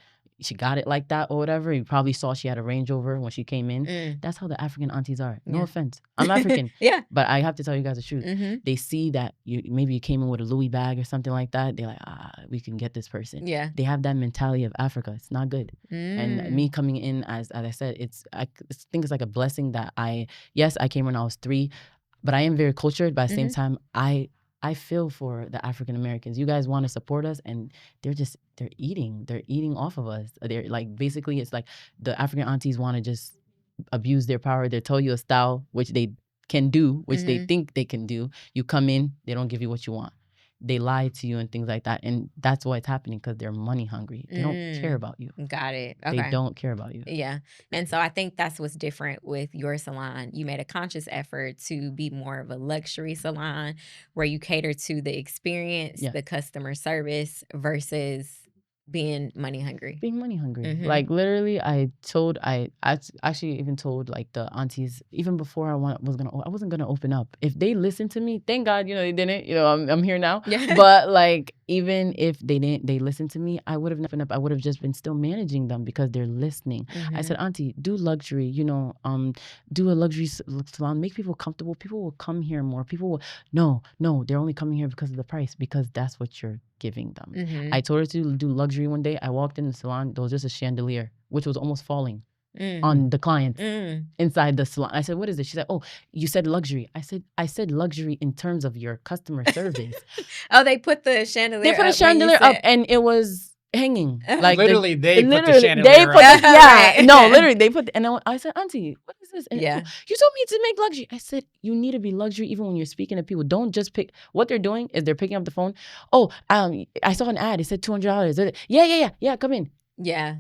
like that or whatever. You probably saw she had a Range Rover when she came in. That's how the African aunties are. No offense. I'm African. But I have to tell you guys the truth. They see that maybe you came in with a Louis bag or something like that. They're like, we can get this person. Yeah. They have that mentality of Africa. It's not good. And me coming in, as I said, I think it's like a blessing that I came when I was 3, but I am very cultured. But at the same time, I feel for the African Americans. You guys want to support us, and they're eating off of us. They're like, basically, it's like the African aunties want to just abuse their power. They tell you a style, which they can do, which they think they can do. You come in, they don't give you what you want. They lie to you and things like that. And that's why it's happening, because they're money hungry. They don't care about you. Got it. Okay. They don't care about you. Yeah. And so I think that's what's different with your salon. You made a conscious effort to be more of a luxury salon where you cater to the experience, the customer service versus being money hungry. Being money hungry. Like, literally, I actually even told like the aunties, even before I wasn't gonna open up. If they listened to me, thank God, they didn't. I'm here now. Yeah. But like, even if they didn't, they listened to me, I would have opened up. I would have just been still managing them because they're listening. I said, Auntie, do luxury. Do a luxury salon. Make people comfortable. People will come here more. People will. No, they're only coming here because of the price, because that's what you're giving them. I told her to do luxury one day. I walked in the salon. There was just a chandelier, which was almost falling on the clients inside the salon. I said, what is it? She said, oh, you said luxury. I said luxury in terms of your customer service. Oh, they put the chandelier They put a chandelier up, and it was hanging. Like, literally, they put the chandelier up. Yeah, no, literally, they put, and I said, Auntie, what is this? And, you told me to make luxury. I said, you need to be luxury even when you're speaking to people. Don't just pick. What they're doing is they're picking up the phone. Oh, I saw an ad. It said $200. Yeah, come in. Yeah.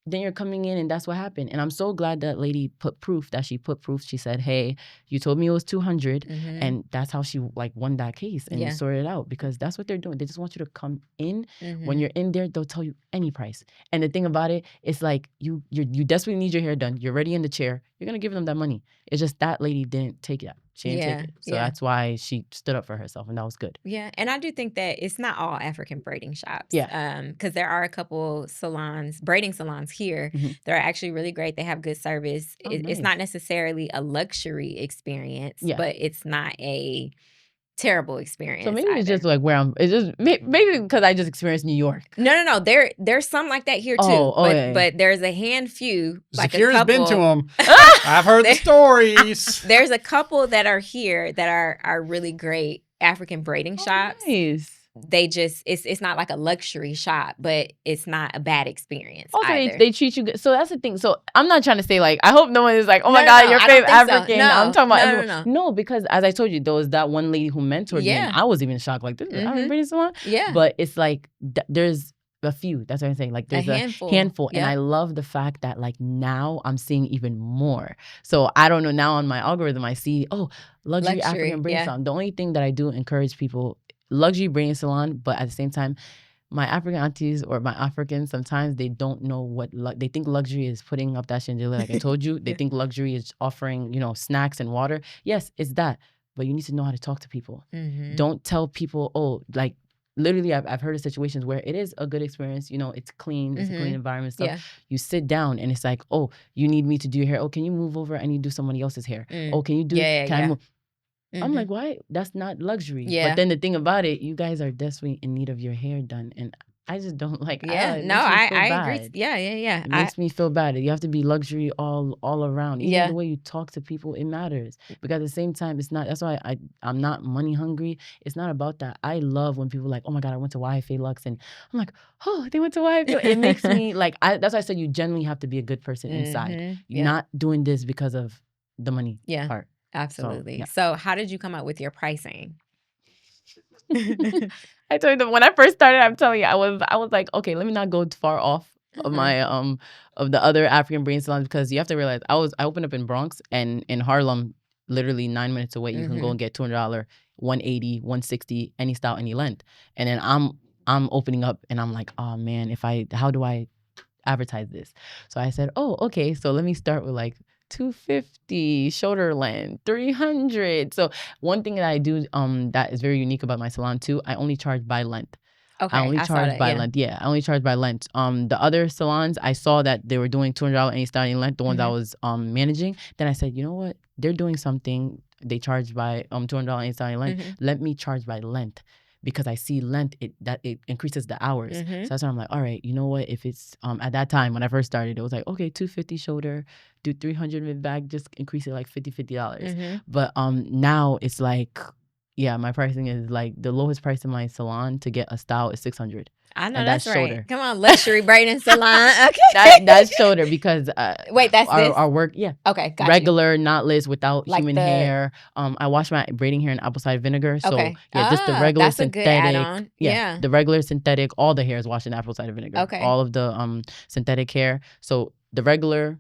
Then you're coming in, and that's what happened. And I'm so glad that lady put proof. She said, hey, you told me it was $200. And that's how she won that case and sorted it out, because that's what they're doing. They just want you to come in. When you're in there, they'll tell you any price. And the thing about it, it's like you desperately need your hair done. You're already in the chair. You're going to give them that money. It's just that lady didn't take it. She didn't take it. So that's why she stood up for herself, and that was good. Yeah. And I do think that it's not all African braiding shops. Yeah. Because there are a couple salons, braiding salons here that are actually really great. They have good service. Nice. It's not necessarily a luxury experience, but it's not a terrible experience. So maybe either. it's just like where it's just maybe because I just experienced New York. No. There's some like that here too. But there's a few. Zakiyrah's been to them. I've heard the stories. There's a couple that are here that are really great African braiding shops. Nice. They just it's not like a luxury shop, but it's not a bad experience. Also, either. they treat you good. So that's the thing. So I'm not trying to say like, I hope no one is like, oh my God, your favorite African. So. I'm talking about everyone. No, because as I told you, there was that one lady who mentored me. And I was even shocked. Like, this is African braiding salon. Yeah. But it's like there's a few. That's what I'm saying. Like, there's a handful. And I love the fact that like now I'm seeing even more. So I don't know, now on my algorithm I see, luxury African braiding salon. The only thing that I do encourage people, luxury braiding salon, but at the same time, my African aunties or my Africans, sometimes they don't know what they think luxury is putting up that chandelier. Like I told you, they think luxury is offering, snacks and water. Yes, it's that, but you need to know how to talk to people. Don't tell people, literally, I've heard of situations where it is a good experience. It's clean, it's a clean environment. So you sit down and it's like, you need me to do your hair. Can you move over? I need to do somebody else's hair. Can you do? Can I move? I'm like, why? That's not luxury. Yeah. But then the thing about it, you guys are desperately in need of your hair done. And I just don't like I agree. Yeah. It makes me feel bad. You have to be luxury all around. Even the way you talk to people, it matters. Because at the same time, it's not, that's why I'm not money hungry. It's not about that. I love when people are like, oh my God, I went to YFA Lux. And I'm like, oh, they went to YFA. It makes me like, that's why I said you genuinely have to be a good person inside. You're not doing this because of the money part. Absolutely. So how did you come up with your pricing? I told you when I first started, I'm telling you, I was like, okay, let me not go too far off of my of the other African braiding salons, because you have to realize I opened up in Bronx, and in Harlem, literally 9 minutes away, you can go and get $200, $180, $160, any style, any length. And then I'm I'm opening up and I'm like, oh man, how do I advertise this? So I said, oh, okay. So let me start with like $250 shoulder length, $300. So one thing that I do that is very unique about my salon too, I only charge by length. Okay, I only charge by length. Yeah, I only charge by length. The other salons, I saw that they were doing $200 any starting length, the ones I was managing. Then I said, you know what? They're doing something. They charge by $200 any starting length. Let me charge by length. Because I see length, it increases the hours. So that's why I'm like, all right, you know what? If it's at that time when I first started, it was like, okay, $250 shoulder, do $300 mid back, just increase it like $50. But now it's like, yeah, my pricing is like the lowest price in my salon to get a style is $600. I know that's right. Shoulder. Come on, luxury braiding salon. Okay, that's shoulder because wait, that's our work. Yeah, okay, got regular knotless without like human hair. I wash my braiding hair in apple cider vinegar. So yeah, just the regular that's synthetic. A good add-on. Yeah, the regular synthetic. All the hair is washed in apple cider vinegar. Okay, all of the synthetic hair. So the regular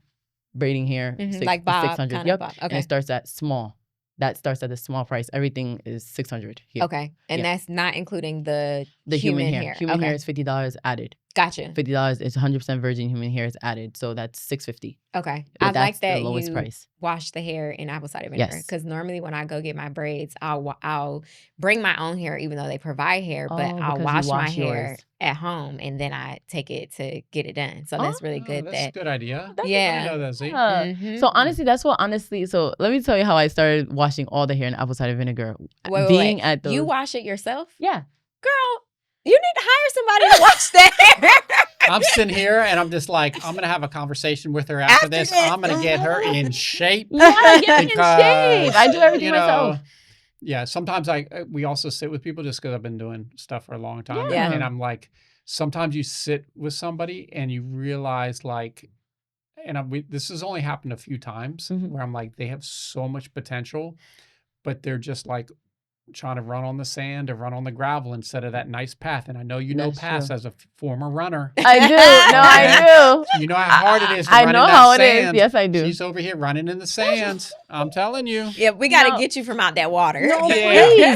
braiding hair, like bob, 600. Yep, bob. Okay, and it starts at small. That starts at a small price. Everything is $600 here. Okay, and that's not including the human hair. Human hair is $50 added. Gotcha. $50 is 100% virgin human hair is added, so that's $650. Okay, I like that the lowest price. Wash the hair in apple cider vinegar because normally when I go get my braids, I'll bring my own hair even though they provide hair, but I'll wash my hair at home and then I take it to get it done. So that's really good. That's a good idea. Yeah. I know that. So honestly, so let me tell you how I started washing all the hair in apple cider vinegar. Wait. You wash it yourself? Yeah. Girl, you need to hire somebody to wash that hair. I'm sitting here and I'm just like, I'm going to have a conversation with her after this. I'm going to get her in shape. Yeah, get me in shape. I do everything myself. Yeah, sometimes we also sit with people just because I've been doing stuff for a long time. Yeah. And I'm like, sometimes you sit with somebody and you realize like, and this has only happened a few times where I'm like, they have so much potential, but they're just like trying to run on the sand or run on the gravel instead of that nice path. And I know you know paths as a former runner. I do. No, I do. You know how hard it is to run in that sand. I know how it is. Yes, I do. She's over here running in the sands. I'm telling you. Yeah, we got to get you from out that water. No,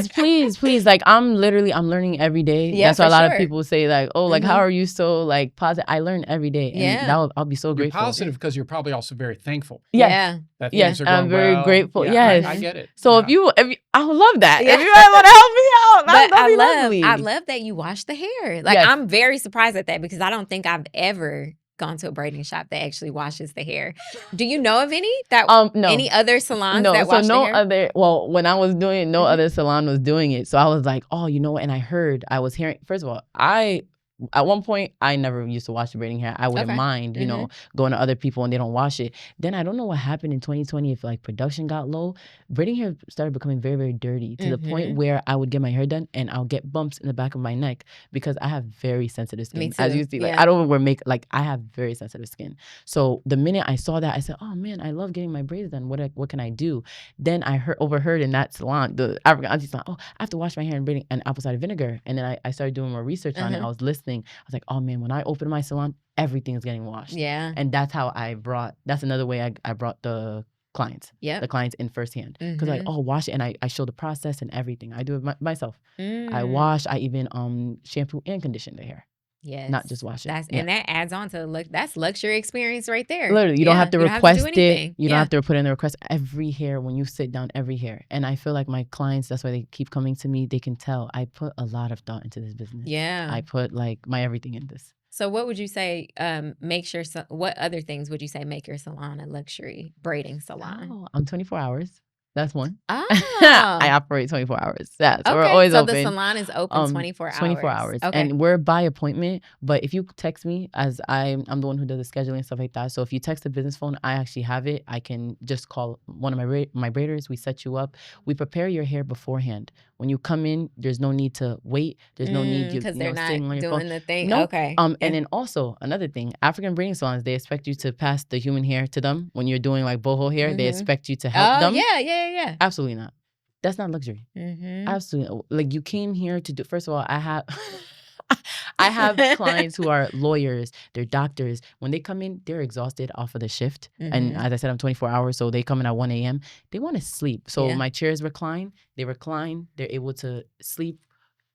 please. Like, I'm learning every day. Yeah, that's why a lot of people say, like, oh, like, how are you so, like, positive? I learn every day. And I'll be so grateful. You're positive because you're probably also very thankful. Yeah. That things are going I'm very grateful. Yeah, yes. I get it. So if you, I would love that. If you guys want to help me out, I love that you wash the hair. Like, I'm very surprised at that because I don't think I've ever gone to a braiding shop that actually washes the hair. Do you know of any no. Any other salons that wash the hair? When I was doing it, no other salon was doing it. So I was like, oh, you know what? And I was hearing, first of all, at one point, I never used to wash the braiding hair. I wouldn't mind, you know, going to other people and they don't wash it. Then I don't know what happened in 2020 if like production got low. Braiding hair started becoming very, very dirty to the point where I would get my hair done and I'll get bumps in the back of my neck because I have very sensitive skin. Me too. As you see, like I don't wear makeup. Like I have very sensitive skin. So the minute I saw that, I said, oh man, I love getting my braids done. What can I do? Then I overheard in that salon, the African auntie's like, oh, I have to wash my hair in apple cider vinegar. And then I started doing more research on it. I was listening. I was like, oh man, when I open my salon, everything is getting washed. Yeah. And that's how that's another way I brought the clients. Yeah. The clients in firsthand. Because like, oh, wash it. And I show the process and everything. I do it myself. I wash, I even shampoo and condition the hair. Yes. Not just wash it. And that adds on to that's luxury experience right there. Literally, you don't have to request it. You don't have to put in the request. Every hair, when you sit down, every hair. And I feel like my clients, that's why they keep coming to me. They can tell I put a lot of thought into this business. Yeah. I put like my everything in this. So what would you say, what other things would you say make your salon a luxury braiding salon? Oh, I'm 24 hours. That's one. Oh. I operate 24 hours. Yeah, so we're always open. So the salon is open 24 hours. 24 hours. Okay. And we're by appointment. But if you text me, as I'm the one who does the scheduling and stuff like that. So if you text the business phone, I actually have it. I can just call one of my braiders. We set you up. We prepare your hair beforehand. When you come in, there's no need to wait. There's no need because they're not sitting on your doing phone. the thing. No. Okay. And then also another thing, African braiding salons, they expect you to pass the human hair to them when you're doing like boho hair. They expect you to help them. Yeah. Absolutely not. That's not luxury. Absolutely. Like you came here to do. First of all, I have clients who are lawyers, they're doctors. When they come in, they're exhausted off of the shift. And as I said, I'm 24 hours, so they come in at 1 a.m. They want to sleep. So my chairs recline. They recline. They're able to sleep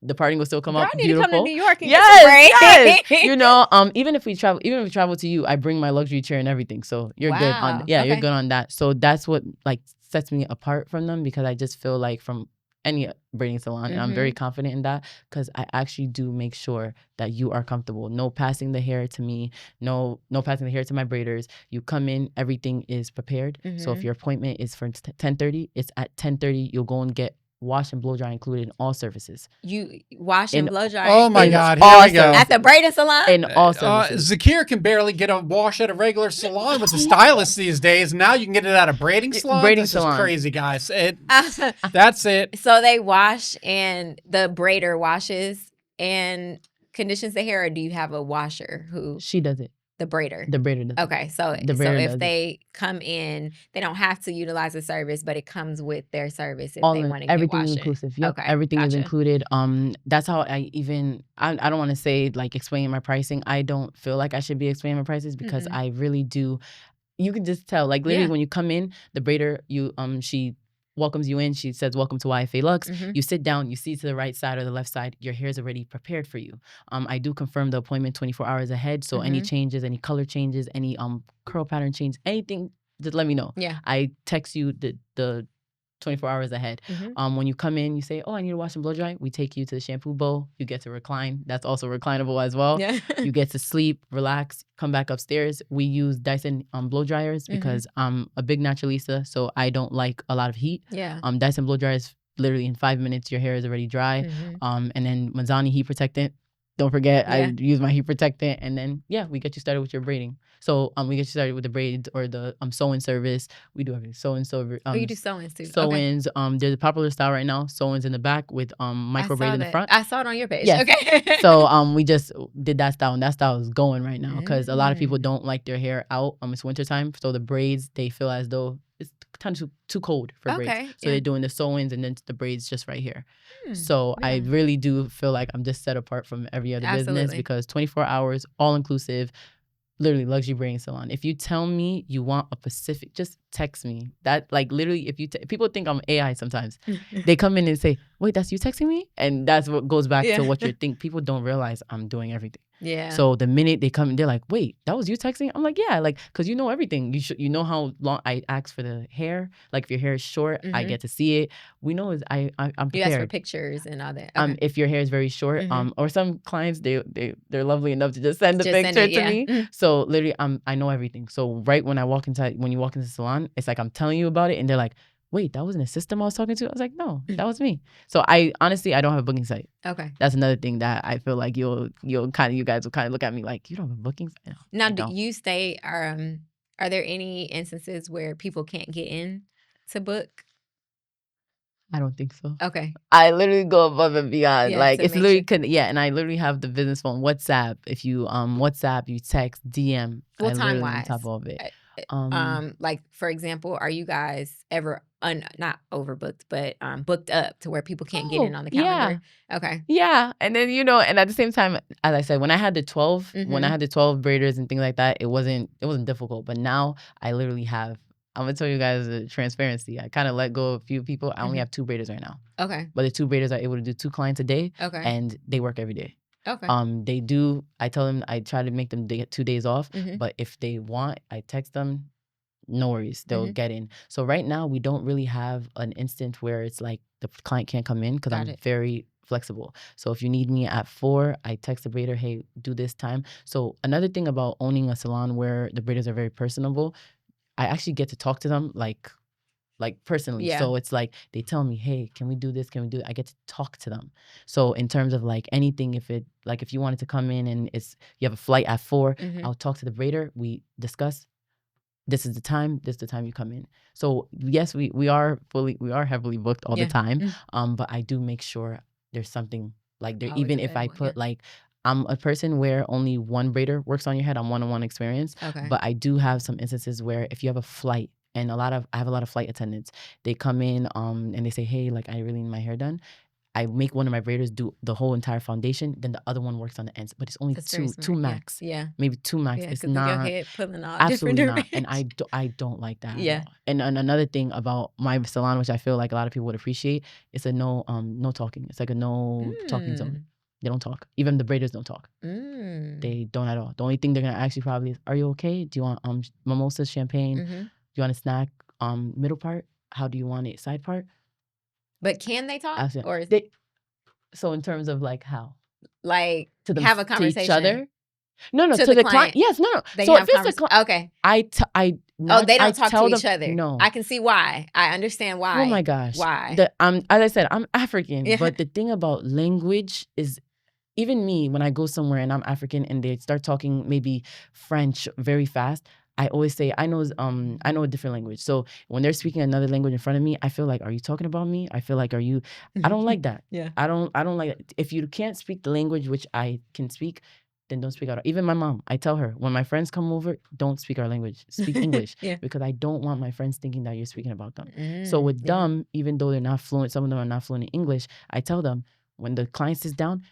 the parting will still come out I need beautiful. to come to New York and yes. You know, even if we travel to you, I bring my luxury chair and everything. So you're good on you're good on that. So that's what like sets me apart from them, because I just feel like from any braiding salon, and I'm very confident in that, because I actually do make sure that you are comfortable. No passing the hair to me, no passing the hair to my braiders. You come in, everything is prepared. So if your appointment is for 10:30, it's at 10:30. You'll go and get wash and blow dry included in all services. You wash and blow dry? Oh my God, here we go. At the braiding salon? In all services. Zakiyrah can barely get a wash at a regular salon with the stylist these days. Now you can get it at a braiding salon? This is crazy, guys. That's it. So they wash, and the braider washes and conditions the hair, or do you have a washer who? She does it. The braider. The braider does. Okay, so if they come in, they don't have to utilize the service, but it comes with their service if they want to get everything washing. is inclusive. Yep, okay, everything is included. That's how I don't want to say like explaining my pricing. I don't feel like I should be explaining my prices, because I really do. You can just tell, like literally when you come in, the braider she welcomes you in. She says, "Welcome to YFA Lux." You sit down, you see to the right side or the left side, your hair is already prepared for you. I do confirm the appointment 24 hours ahead. So any changes, any color changes, any curl pattern change, anything, just let me know. Yeah. I text you the 24 hours ahead. When you come in, you say, "Oh, I need to wash and blow dry." We take you to the shampoo bowl. You get to recline. That's also reclinable as well. Yeah. You get to sleep, relax, come back upstairs. We use Dyson blow dryers because I'm a big naturalista, so I don't like a lot of heat. Yeah. Dyson blow dryers, literally in 5 minutes, your hair is already dry. And then Manzani heat protectant. Don't forget, I use my heat protectant, and then we get you started with your braiding. So we get you started with the braids or the sewing service. We do everything. Sewing service. You do sewings too. Sewings. Okay. There's a popular style right now. Sewings in the back with micro braid in the front. I saw it on your page. Yes. Okay. So we just did that style, and that style is going right now because a lot of people don't like their hair out. It's wintertime, so the braids, they feel as though it's kind of too cold for braids. So they're doing the sewings and then the braids just right here. So I really do feel like I'm just set apart from every other business because 24 hours, all inclusive, literally luxury braiding salon. If you tell me you want a Pacific, just text me. That like literally, if you people think I'm AI sometimes. They come in and say, "Wait, that's you texting me?" And that's what goes back to what you think. People don't realize I'm doing everything. Yeah. So the minute they come in, they're like, "Wait, that was you texting?" I'm like, "Yeah," like because you know everything. You know how long I ask for the hair. Like if your hair is short, I get to see it. We know is I'm prepared. You ask for pictures and all that. Okay. If your hair is very short, or some clients they're lovely enough to just send the picture to me. So literally, I know everything. So right when you walk into the salon, it's like I'm telling you about it, and they're like, "Wait, that wasn't a system I was talking to?" I was like, "No, that was me." So I honestly, I don't have a booking site. Okay. That's another thing that I feel like you guys will kind of look at me like, "You don't have a booking site." No, now, do you stay? Are there any instances where people can't get in to book? I don't think so. Okay. I literally go above and beyond. Yeah, like it's literally and I literally have the business phone, WhatsApp. If you WhatsApp, you text, DM. Full time wise, on top of it. Like for example, are you guys ever not overbooked, but booked up to where people can't get in on the calendar? Yeah. Okay. Yeah, and then and at the same time, as I said, when I had the 12, braiders and things like that, it wasn't difficult. But now I literally have. I'm gonna tell you guys the transparency. I kind of let go of a few people. I only have 2 braiders right now. Okay. But the 2 braiders are able to do 2 clients a day. Okay. And they work every day. Okay. They do. I tell them I try to make them get 2 days off. But if they want, I text them. No worries, they'll get in. So right now we don't really have an instant where it's like the client can't come in because I'm very flexible. So if you need me at 4, I text the braider, "Hey, do this time." So another thing about owning a salon where the braiders are very personable, I actually get to talk to them like personally. Yeah. So it's like they tell me, "Hey, can we do this? Can we do that?" I get to talk to them. So in terms of like anything, if you wanted to come in and you have a flight at 4, I'll talk to the braider. We discuss. This is the time you come in. So yes, we are heavily booked all the time. But I do make sure there's something like there. Even if I put like I'm a person where only one braider works on your head. I'm one-on-one experience. Okay. But I do have some instances where if you have a flight and I have a lot of flight attendants, they come in and they say, "Hey, like I really need my hair done." I make one of my braiders do the whole entire foundation, then the other one works on the ends. But it's only two max. Yeah. Maybe 2 max. Yeah, it's not not your head pulling all absolutely different not. And I don't like that. Yeah. At all. And another thing about my salon, which I feel like a lot of people would appreciate, it's a no talking. It's like a no talking zone. They don't talk. Even the braiders don't talk. They don't at all. The only thing they're gonna ask you probably is, "Are you okay? Do you want mimosas, champagne? Do you want a snack? Middle part? How do you want it? Side part?" But can they talk? Or is so in terms of like how? Like to them, have a conversation? To each other? No, to the client. Yes, no. So if it's the client, okay. they don't talk to each other. No, I can see why. I understand why. Oh my gosh, why? As I said, I'm African, but the thing about language is, even me, when I go somewhere and I'm African and they start talking maybe French very fast, I always say, I know a different language. So when they're speaking another language in front of me, I feel like, are you talking about me? I feel like, I don't like that. Yeah. I don't like it. If you can't speak the language which I can speak, then don't speak out. Even my mom, I tell her, when my friends come over, don't speak our language. Speak English. Because I don't want my friends thinking that you're speaking about them. So with them, even though they're not fluent, some of them are not fluent in English, I tell them, when the client sits down,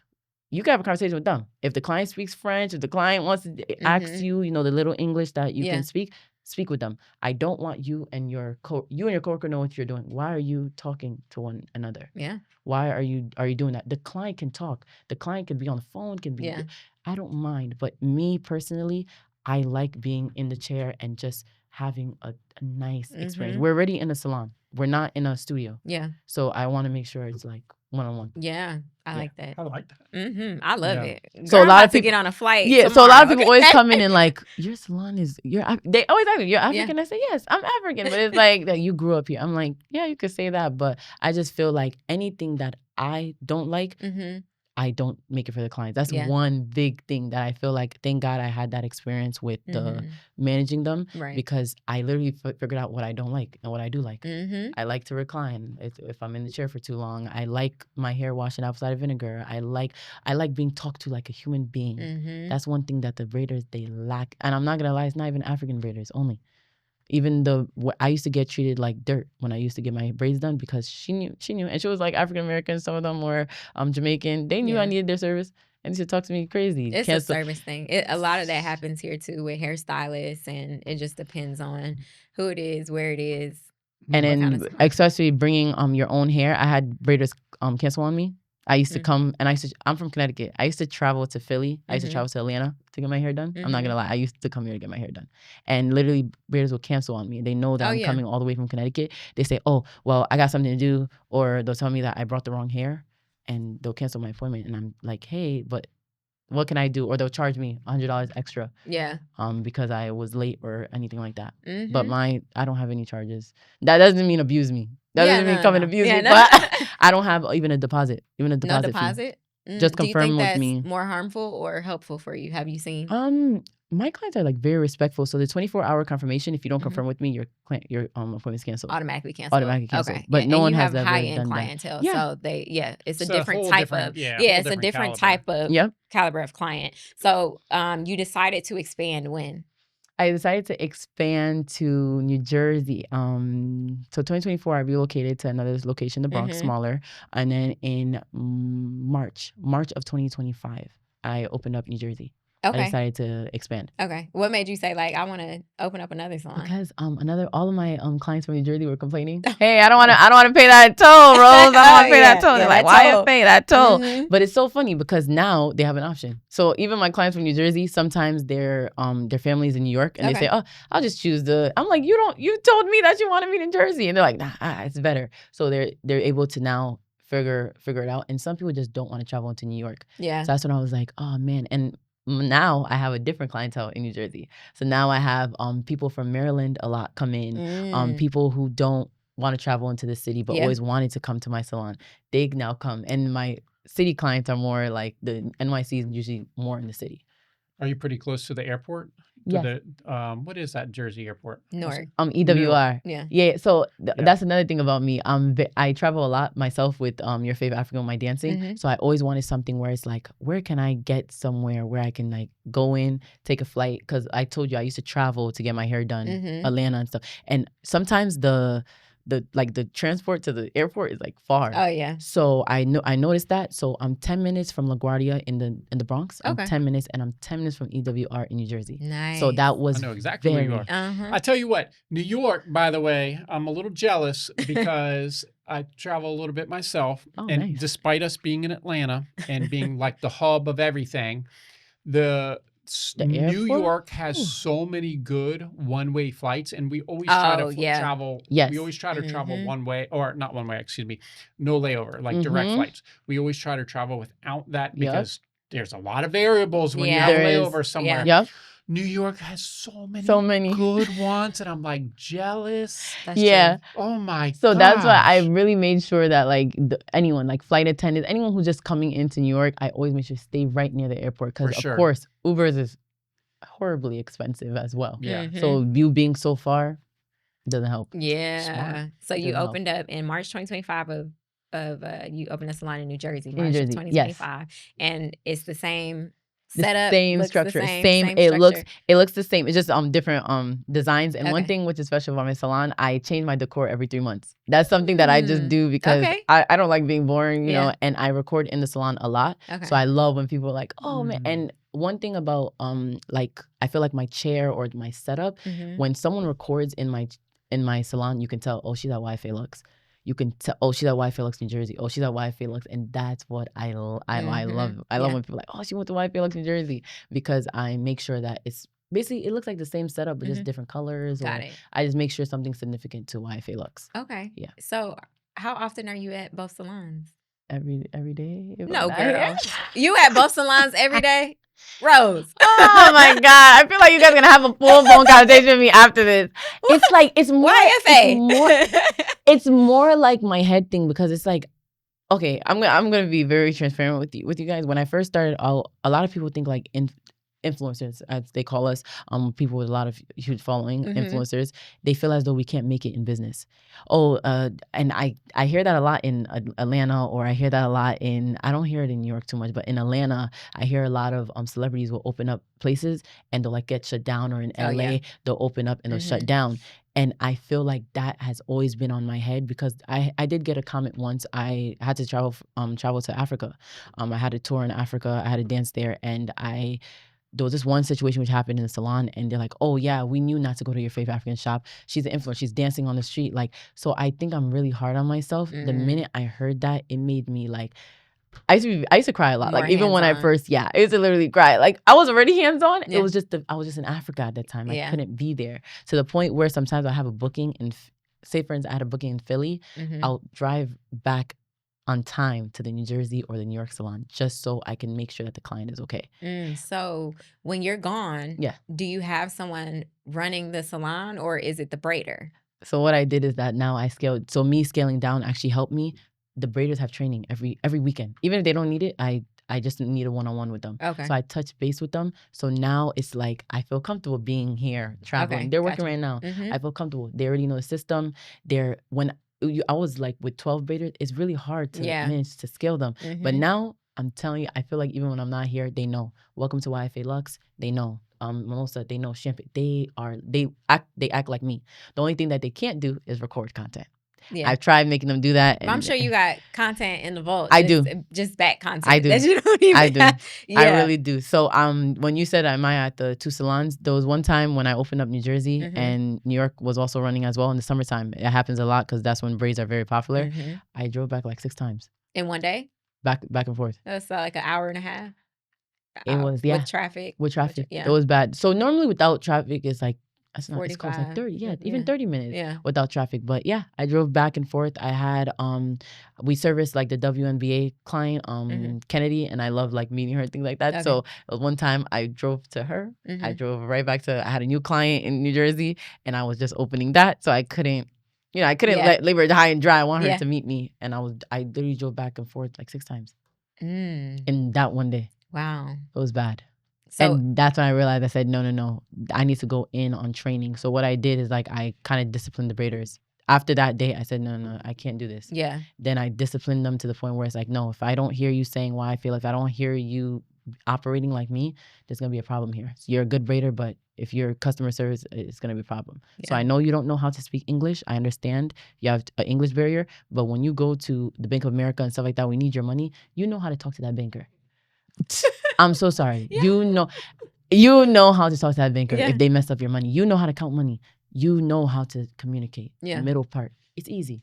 you can have a conversation with them. If the client speaks French, if the client wants to ask you, the little English that you can speak with them. I don't want you and your coworker know what you're doing. Why are you talking to one another? Yeah. Why are you doing that? The client can talk. The client can be on the phone, can be. Yeah. I don't mind. But me personally, I like being in the chair and just having a nice experience. We're already in a salon. We're not in a studio. Yeah. So I want to make sure it's like one-on-one. Yeah, I like that. I like that. I love it. Girl, so a lot of people get on a flight. Yeah, tomorrow. So a lot of people always come in and like, your salon is they always ask me, you're African? I say, yes, I'm African. But it's like that you grew up here. I'm like, yeah, you could say that, but I just feel like anything that I don't like, I don't make it for the clients. That's one big thing that I feel like, thank God I had that experience with the managing them, because I literally figured out what I don't like and what I do like. I like to recline if I'm in the chair for too long. I like my hair washing outside of vinegar. I like being talked to like a human being. That's one thing that the braiders, they lack. And I'm not gonna lie, it's not even African braiders only. Even I used to get treated like dirt when I used to get my braids done, because she knew, and she was like African American. Some of them were Jamaican. They knew I needed their service, and she talked to me crazy. It's a service thing. A lot of that happens here too with hairstylists, and it just depends on who it is, where it is, and then especially bringing your own hair. I had braiders cancel on me. I used to come, and I'm from Connecticut. I used to travel to Philly. I used to travel to Atlanta to get my hair done. I'm not gonna lie. I used to come here to get my hair done. And literally, braiders will cancel on me. They know that I'm coming all the way from Connecticut. They say, oh, well, I got something to do. Or they'll tell me that I brought the wrong hair, and they'll cancel my appointment. And I'm like, hey, but what can I do? Or they'll charge me $100 extra. Yeah. Because I was late or anything like that. But I don't have any charges. That doesn't mean abuse me. That doesn't mean come and abuse me. But I don't have even a deposit. No deposit? Just confirm with me. Do you think that's more harmful or helpful for you? Have you seen? My clients are like very respectful. So the 24-hour confirmation, if you don't confirm with me, your appointment's canceled. Automatically canceled. Okay. But no one has ever done that. High-end clientele. So it's a different type of it's a different type of caliber of client. So you decided to expand when? I decided to expand to New Jersey. So 2024, I relocated to another location, the Bronx, smaller. And then in March of 2025, I opened up New Jersey. Okay. I decided to expand. Okay. What made you say, like, I want to open up another salon? Because all of my clients from New Jersey were complaining. Hey, I don't want to pay that toll, Rose. I don't want to pay that toll. They're like, why you pay that toll? But it's so funny because now they have an option. So even my clients from New Jersey, sometimes their family's in New York, and they say, oh, I'll just choose I'm like, you told me that you wanted me in Jersey, and they're like, nah, it's better. So they're able to now figure it out. And some people just don't want to travel into New York. Yeah. So that's when I was like, oh man. And now I have a different clientele in New Jersey. So now I have people from Maryland a lot come in, people who don't want to travel into the city but always wanted to come to my salon. They now come, and my city clients are more like the NYC is usually more in the city. Are you pretty close to the airport? Yeah. What is that Jersey airport? Newark. EWR. Yeah. Yeah. So that's another thing about me. I travel a lot myself with YourFavAfrican with my dancing. So I always wanted something where it's like, where can I get somewhere where I can like go in, take a flight? Because I told you I used to travel to get my hair done, Atlanta and stuff. And sometimes the the transport to the airport is like far. Oh yeah. So I noticed that. So I'm 10 minutes from LaGuardia in the Bronx. I'm 10 minutes, and I'm 10 minutes from EWR in New Jersey. Nice. So that was I know exactly where you are. I tell you what, New York, by the way, I'm a little jealous because I travel a little bit myself. And nice. Despite us being in Atlanta and being like the hub of everything, New York has so many good one-way flights, and we always try to travel. Yes. We always try to travel one way, or not one way, excuse me, no layover, like direct flights. We always try to travel without that because there's a lot of variables when you have a layover somewhere. Yep. New York has so many good ones, and I'm like jealous. That's true. Oh my god. So that's why I really made sure that like anyone, like flight attendants, anyone who's just coming into New York, I always make sure to stay right near the airport because of course Ubers is horribly expensive as well. Yeah. So you being so far doesn't help. Yeah. Smart. So you opened up in March 2025 you opened a salon in New Jersey, March 2025, and it's the same setup, same structure, same it looks the same. It's just different designs. And one thing which is special about my salon, I change my decor every 3 months. That's something that I just do because I don't like being boring, you know, and I record in the salon a lot. So I love when people are like, oh man. And one thing about like I feel like my chair or my setup, when someone records in my salon, you can tell, oh, she's at YFA Lux. You can tell, oh, she's at YFA Lux New Jersey. Oh, she's at YFA Lux, and that's what I love. I love when people are like, oh, she went to YFA Lux New Jersey, because I make sure that it's basically it looks like the same setup but just different colors. Got it. I just make sure something's significant to YFA Lux. Okay. Yeah. So how often are you at both salons? Every day. No, girl. You at both salons every day? Rose. Oh my God. I feel like you guys are going to have a full-blown conversation with me after this. It's like, it's more. YFA. It's more like my head thing because it's like, okay, I'm going to be very transparent with you guys. When I first started, a lot of people think like influencers, as they call us, people with a lot of huge following, influencers, they feel as though we can't make it in business. And I hear that a lot in Atlanta, or I hear that a lot I don't hear it in New York too much, but in Atlanta, I hear a lot of celebrities will open up places and they'll like get shut down, or in LA, they'll open up and they'll shut down. And I feel like that has always been on my head because I did get a comment once. I had to travel to Africa. I had a tour in Africa. I had to dance there, and there was this one situation which happened in the salon, and they're like, oh yeah, we knew not to go to your favorite African shop. She's an influencer. She's dancing on the street. Like, so I think I'm really hard on myself. The minute I heard that, it made me like, I used to cry a lot. Like even when I first, I used to literally cry. Like I was already hands-on. It was just, I was just in Africa at that time. I couldn't be there, to the point where sometimes I have a booking and say for instance, I had a booking in Philly. I'll drive back on time to the New Jersey or the New York salon just so I can make sure that the client is okay. So when you're gone, do you have someone running the salon, or is it the braider? So what I did is that now I scaled. So me scaling down actually helped me. The braiders have training every weekend. Even if they don't need it, I just need a one-on-one with them. Okay. So I touch base with them. So now it's like I feel comfortable being here, traveling. Okay, they're working right now. I feel comfortable. They already know the system. I was like with 12 braiders, it's really hard to manage to scale them. But now I'm telling you, I feel like even when I'm not here, they know. Welcome to YFA Lux. They know. Mimosa, they know. Champagne. They act like me. The only thing that they can't do is record content. Yeah. I've tried making them do that. I'm sure you got content in the vault. I do. Just back content. I do. That you don't even I do. have. Yeah. I really do. So when you said am I at the 2 salons, there was one time when I opened up New Jersey and New York was also running as well in the summertime. It happens a lot because that's when braids are very popular. I drove back like 6 times. In one day? Back and forth. That's like an hour and a half? It was, With traffic? With traffic. It was bad. So normally without traffic, it's like, it's close, like 30, even 30 minutes without traffic. But yeah, I drove back and forth. I had, we serviced like the WNBA client, Kennedy, and I love like meeting her and things like that. Okay. So one time I drove to her. I drove right back I had a new client in New Jersey and I was just opening that. So I couldn't let labor high and dry. I want her to meet me. And I literally drove back and forth like 6 times in that one day. Wow. It was bad. And that's when I realized, I said, no, I need to go in on training. So what I did is like, I kind of disciplined the braiders. After that day, I said, no, I can't do this. Yeah. Then I disciplined them to the point where it's like, no, if I don't hear you saying why I feel, if I don't hear you operating like me, there's going to be a problem here. So you're a good braider, but if your customer service, it's going to be a problem. Yeah. So I know you don't know how to speak English. I understand you have an English barrier, but when you go to the Bank of America and stuff like that, we need your money. You know how to talk to that banker. I'm so sorry. Yeah. You know how to talk to that banker if they mess up your money. You know how to count money. You know how to communicate. Yeah. The middle part. It's easy.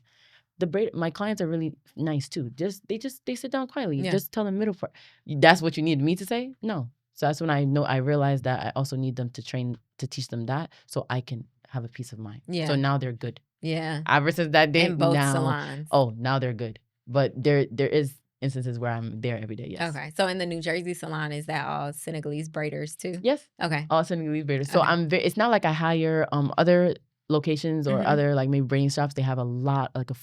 My clients are really nice too. They sit down quietly. Yeah. Just tell them middle part. That's what you need me to say? No. So that's when I realized that I also need them to teach them that so I can have a peace of mind. Yeah. So now they're good. Yeah. Ever since that day, in both salons. Oh, now they're good. But there is instances where I'm there every day. Yes. Okay. So in the New Jersey salon, is that all Senegalese braiders too? Yes. Okay. All Senegalese braiders. So it's not like I hire other locations or other like maybe braiding shops. They have a lot like a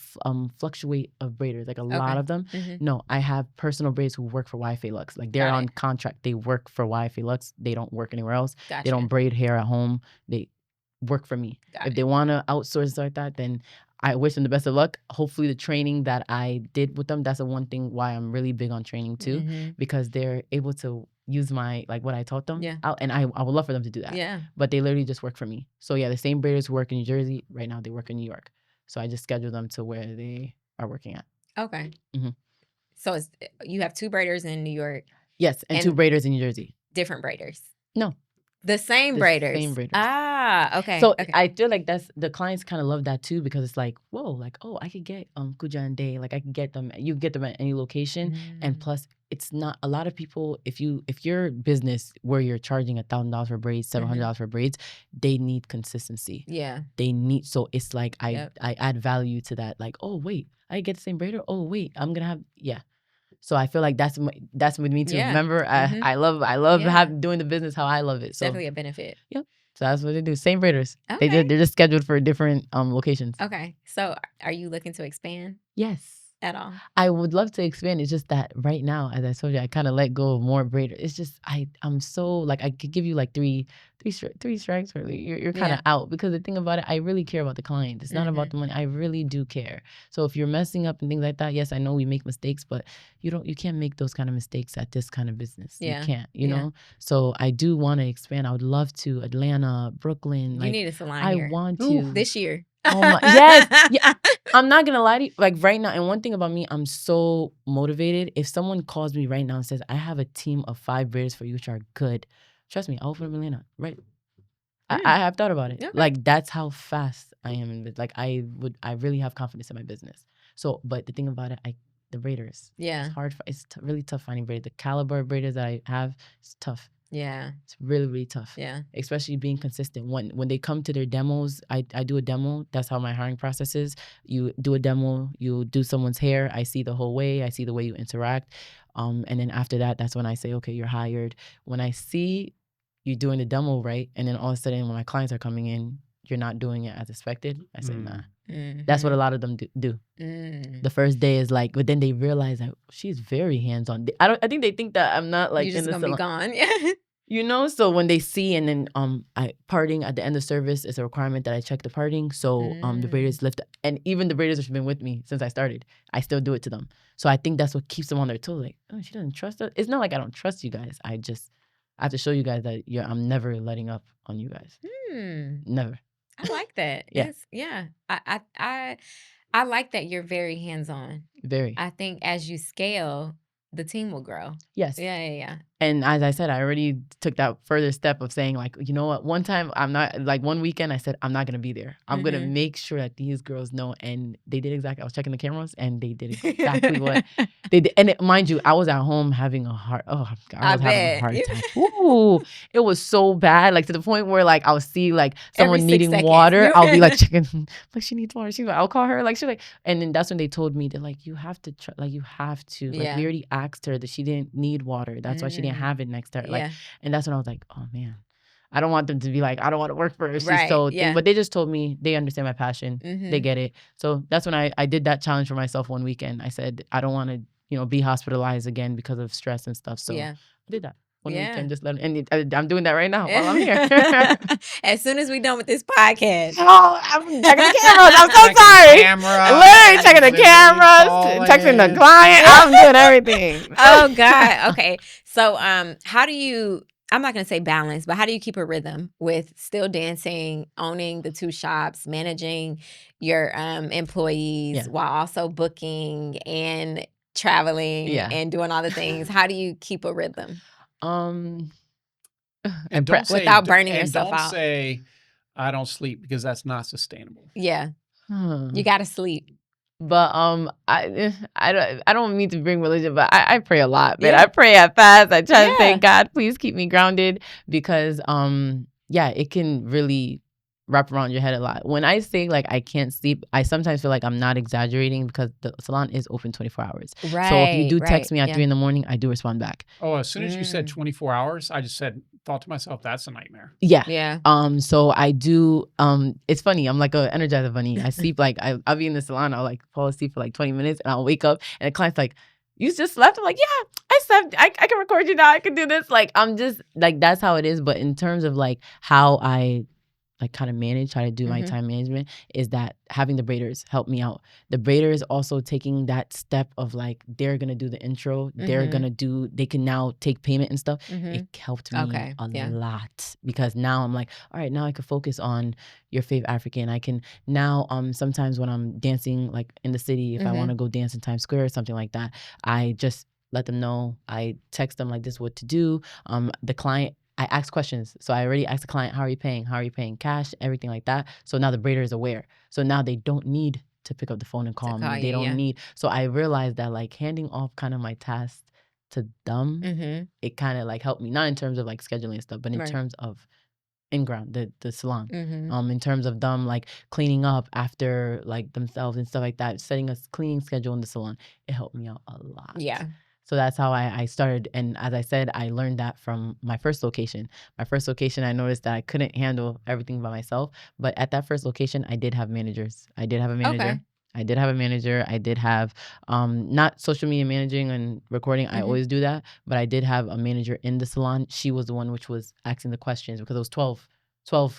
fluctuate of braiders, like a lot of them. No, I have personal braiders who work for YFA Lux. Like they're on contract. They work for YFA Lux. They don't work anywhere else. Gotcha. They don't braid hair at home. They work for me. If they want to outsource like that, then I wish them the best of luck. Hopefully the training that I did with them, that's the one thing why I'm really big on training too, because they're able to use my, like what I taught them out. And I would love for them to do that. Yeah. But they literally just work for me. So yeah, the same braiders who work in New Jersey, right now they work in New York. So I just schedule them to where they are working at. Okay. So you have 2 braiders in New York. Yes, and 2 braiders in New Jersey. Different braiders. No. The same braiders. Same braiders. Ah, okay. So I feel like the clients kind of love that too, because it's like, whoa, like, oh, I could get Kuja and Day, like I can get them. You get them at any location, and plus, it's not a lot of people. If your business where you're charging $1,000 for braids, $700 for braids, they need consistency. Yeah, they need. So it's like I add value to that. Like, oh wait, I get the same braider. Oh wait, I'm gonna have So I feel like that's with me too. Yeah. Remember, I love doing the business how I love it. So definitely a benefit. Yep. So that's what they do. Same braiders. Okay. They're just scheduled for different locations. Okay. So are you looking to expand? Yes. At all? I would love to expand. It's just that right now, as I told you, I kind of let go of more braiders. It's just I'm so like I could give you like three strikes, or you're kind of out, because the thing about it, I really care about the client. It's not about the money. I really do care. So if you're messing up and things like that, yes, I know we make mistakes, but you can't make those kind of mistakes at this kind of business. Yeah. You can't, you know. So I do want to expand. I would love to. Atlanta, Brooklyn. You need a salon here. I want to this year. Oh my, yes. Yeah. I'm not gonna lie to you. Like right now, and one thing about me, I'm so motivated. If someone calls me right now and says, I have a team of 5 braiders for you which are good, trust me, I'll open up Atlanta. Right. I have thought about it. Okay. Like that's how fast I am in business. Like I really have confidence in my business. So, but the thing about it, the braiders. Yeah. It's hard. It's really tough finding braiders. The caliber of braiders that I have, it's tough. Yeah. It's really, really tough. Yeah. Especially being consistent. When they come to their demos, I do a demo. That's how my hiring process is. You do a demo, you do someone's hair. I see the whole way. I see the way you interact. And then after that, that's when I say, okay, you're hired. When I see you doing the demo right, and then all of a sudden when my clients are coming in, you're not doing it as expected, I say, nah. That's what a lot of them do. The first day is like, but then they realize that she's very hands-on. I think they think that I'm not like you're just in the gonna salon. Be gone. You know, so when they see, and then parting at the end of service is a requirement that I check the parting. So the braiders lift, and even the braiders who've been with me since I started, I still do it to them. So I think that's what keeps them on their toes. Like, oh, she doesn't trust us. It's not like I don't trust you guys. I have to show you guys that I'm never letting up on you guys. Never. I like that. Yes. Yeah. I like that you're very hands-on. Very. I think as you scale, the team will grow. Yes. Yeah. And as I said, I already took that further step of saying, like, you know what? One time, one weekend, I said, I'm not going to be there. I'm going to make sure that these girls know. And they did exactly. I was checking the cameras, and they did exactly what they did. And mind you, I was at home having a heart. Oh, God, I was having a heart attack. Ooh, it was so bad. Like, to the point where, like, I'll see, like, someone needing water. I'll be, like, checking. Like, she needs water. I'll call her. Like, she's like, and then that's when they told me that, like, you have to. Like, we already asked her that she didn't need water. That's why she didn't have it next to her. Like, and that's when I was like, oh man, I don't want them to be like, I don't want to work for her. She's so thin. But they just told me they understand my passion. They get it. So that's when I did that challenge for myself one weekend. I said, I don't want to, be hospitalized again because of stress and stuff. So I did that. one weekend, just let them, and I'm doing that right now while I'm here. As soon as we're done with this podcast. Oh, I'm checking the cameras. I'm so sorry. Literally checking the cameras, texting the client. I'm doing everything. Oh God. Okay. So how do you, I'm not going to say balance, but how do you keep a rhythm with still dancing, owning the 2 shops, managing your employees while also booking and traveling and doing all the things? How do you keep a rhythm? And don't say, without burning yourself out. Don't say, I don't sleep, because that's not sustainable. Yeah. You got to sleep. But I don't mean to bring religion, but I pray a lot, man. I pray, I fast, I try to say, God, please keep me grounded, because it can really wrap around your head a lot. When I say like I can't sleep, I sometimes feel like I'm not exaggerating, because the salon is open 24 hours. Right. So if you do text me at 3 a.m, I do respond back. Oh, as soon as you said 24 hours, I just thought to myself, that's a nightmare. Yeah. Yeah. So I do, it's funny. I'm like a Energizer bunny. I sleep like, I'll be in the salon. I'll like fall asleep for like 20 minutes and I'll wake up and the client's like, you just slept? I'm like, yeah, I slept. I can record you now. I can do this. Like, I'm just like, that's how it is. But in terms of like how I like kind of manage, how to do my time management, is that having the Braiders help me out. The Braiders also taking that step of like, they're going to do the intro. They're going to do, they can now take payment and stuff. It helped me a lot, because now I'm like, all right, now I can focus on YourFavAfrican. I can now, sometimes when I'm dancing like in the city, if I want to go dance in Times Square or something like that, I just let them know. I text them like, this is what to do. The client, I ask questions. So I already asked the client, how are you paying? How are you paying? Cash, everything like that. So now the Braider is aware. So now they don't need to pick up the phone and call me. They don't need. So I realized that like handing off kind of my tasks to them, it kind of like helped me. Not in terms of like scheduling and stuff, but in terms of in-ground, the salon. In terms of them like cleaning up after like themselves and stuff like that, setting a cleaning schedule in the salon, it helped me out a lot. Yeah. So that's how I started. And as I said, I learned that from my first location. My first location, I noticed that I couldn't handle everything by myself. But at that first location, I did have managers. I did have a manager. Okay. I did have a manager. I did have, not social media managing and recording. I always do that. But I did have a manager in the salon. She was the one which was asking the questions, because it was 12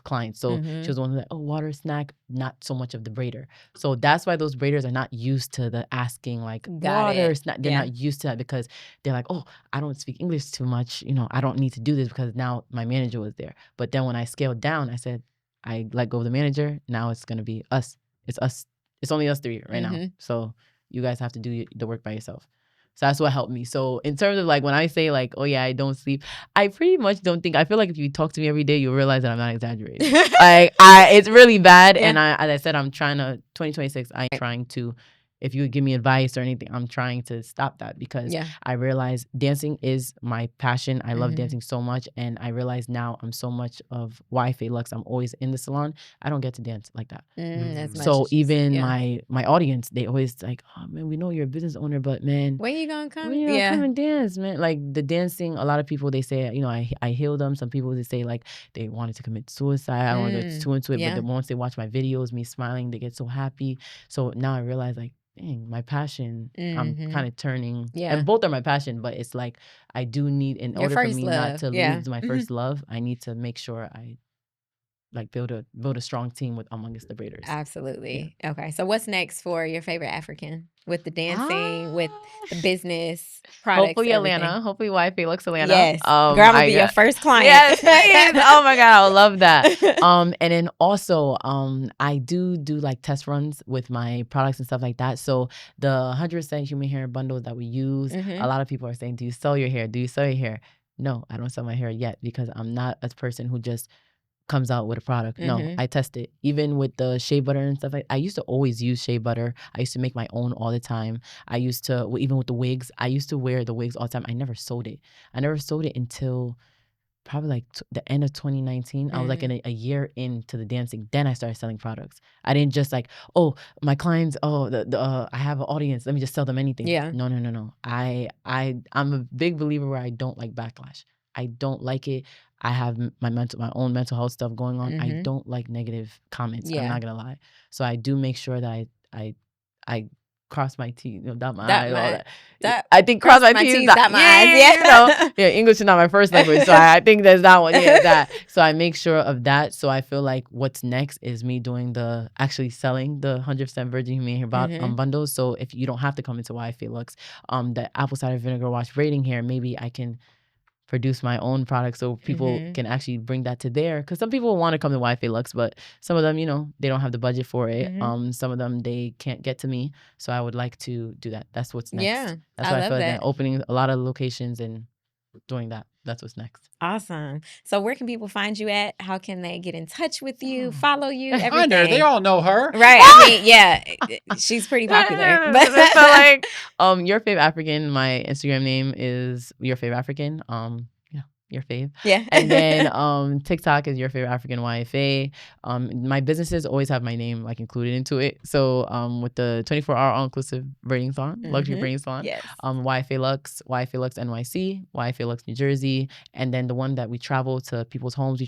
clients. So she was the one who's like, oh, water, snack, not so much of the braider. So that's why those braiders are not used to the asking like water, snack. They're not used to that, because they're like, oh, I don't speak English too much. You know, I don't need to do this, because now my manager was there. But then when I scaled down, I said, I let go of the manager. Now it's going to be us. It's us. It's only us 3 right now. So you guys have to do the work by yourself. So that's what helped me. So in terms of like when I say like, oh yeah, I don't sleep, I pretty much don't think, I feel like if you talk to me every day, you'll realize that I'm not exaggerating. Like it's really bad. And as I said, 2026, I'm trying to, if you would give me advice or anything, I'm trying to stop that, because I realize dancing is my passion. I love dancing so much. And I realize now I'm so much of why Faye Lux. I'm always in the salon. I don't get to dance like that. So even my audience, they always like, oh man, we know you're a business owner, but man, when you gonna come? When you gonna come and dance, man? Like the dancing, a lot of people, they say, you know, I heal them. Some people, they say like they wanted to commit suicide. I don't want to go too into it, but once they watch my videos, me smiling, they get so happy. So now I realize like, dang, my passion, I'm kind of turning, and both are my passion, but it's like I do need, in order for me not to lose my first love, I need to make sure I like build a strong team with amongst the Braiders. Absolutely. Okay. So what's next for YourFavAfrican, with the dancing, with the business products? Hopefully everything. Atlanta. Hopefully why Faye Lux Atlanta. Yes. Girl, I'm gonna be your first client. Yes. Oh my God, I love that. And then also I do like test runs with my products and stuff like that. So the 100% human hair bundles that we use, a lot of people are saying, do you sell your hair? Do you sell your hair? No, I don't sell my hair yet, because I'm not a person who just comes out with a product. No, I test it. Even with the shea butter and stuff, I used to always use shea butter. I used to make my own all the time. I used to, even with the wigs, I used to wear the wigs all the time. I never sold it. I never sold it until probably like the end of 2019. I was like in a year into the dancing. Then I started selling products. I didn't just like, oh, my clients, I have an audience, let me just sell them anything. Yeah. No. I'm a big believer where I don't like backlash. I don't like it. I have my own mental health stuff going on. I don't like negative comments. I'm not gonna lie. So I do make sure that I cross my T's, dot my Dot I's, my- all that. dot- I think cross my T's, dot my I's, yeah. English is not my first language, so I think there's that one. Yeah, that. So I make sure of that. So I feel like what's next is me doing actually selling the 100% virgin human hair bundles. So if you don't have to come into YFA Lux, the apple cider vinegar wash braiding hair, maybe I can produce my own product so people can actually bring that to there. Because some people want to come to YFA Lux, but some of them, they don't have the budget for it. Some of them, they can't get to me. So I would like to do that. That's what's next. Yeah, That's why I feel like that. Opening a lot of locations and doing that. That's what's next. Awesome. So where can people find you at? How can they get in touch with you, follow you, everything? Find her. They all know her. Right. I mean, yeah, she's pretty popular. But so like, YourFavAfrican, my Instagram name is YourFavAfrican. Your fave. Yeah. And then TikTok is YourFavAfrican YFA. My businesses always have my name like included into it. So with the 24-hour all-inclusive braiding salon, luxury braiding salon, yes. YFA Lux NYC, YFA Lux New Jersey, and then the one that we travel to people's homes. We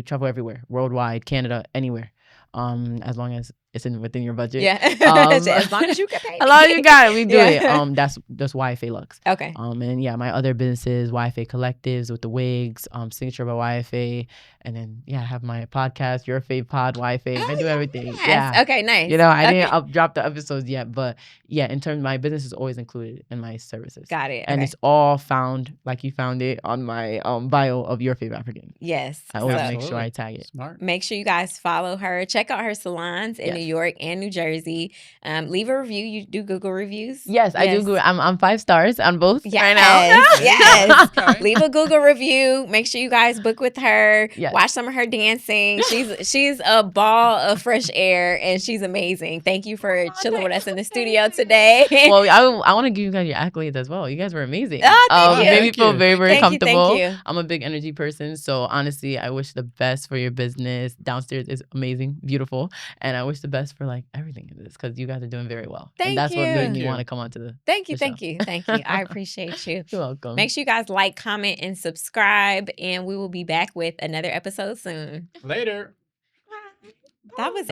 travel everywhere, worldwide, Canada, anywhere. As long as it's within your budget. Yeah. As long as you get paid. As long as you got it, we do it. That's YFA Lux. Okay. And yeah, my other businesses, YFA Collectives with the wigs, Signature by YFA, and then I have my podcast, Your Fave Pod YFA. I do everything. Yes. Yeah. Okay, nice. I didn't drop the episodes yet, but yeah, in terms of my business is always included in my services. Got it. And it's all found like you found it on my bio of YourFavAfrican. Yes. I always make sure I tag it. Smart. Make sure you guys follow her. Check out her salons in New York and New Jersey. Leave a review. You do Google reviews? Yes, I do. Google. I'm 5 stars on both right now. Yes. Okay. Leave a Google review. Make sure you guys book with her. Yes. Watch some of her dancing. She's a ball of fresh air and she's amazing. Thank you for chilling with us in the studio today. Well, I want to give you guys your accolades as well. You guys were amazing. Oh, thank you. Made me feel very, very comfortable. Thank you. I'm a big energy person, so honestly, I wish the best for your business. Downstairs is amazing, beautiful, and I wish the best for like everything in this because you guys are doing very well. Thank and that's you. what made me want to come on to the Thank you. show. I appreciate you. You're welcome. Make sure you guys like, comment, and subscribe, and we will be back with another episode soon. Later. That was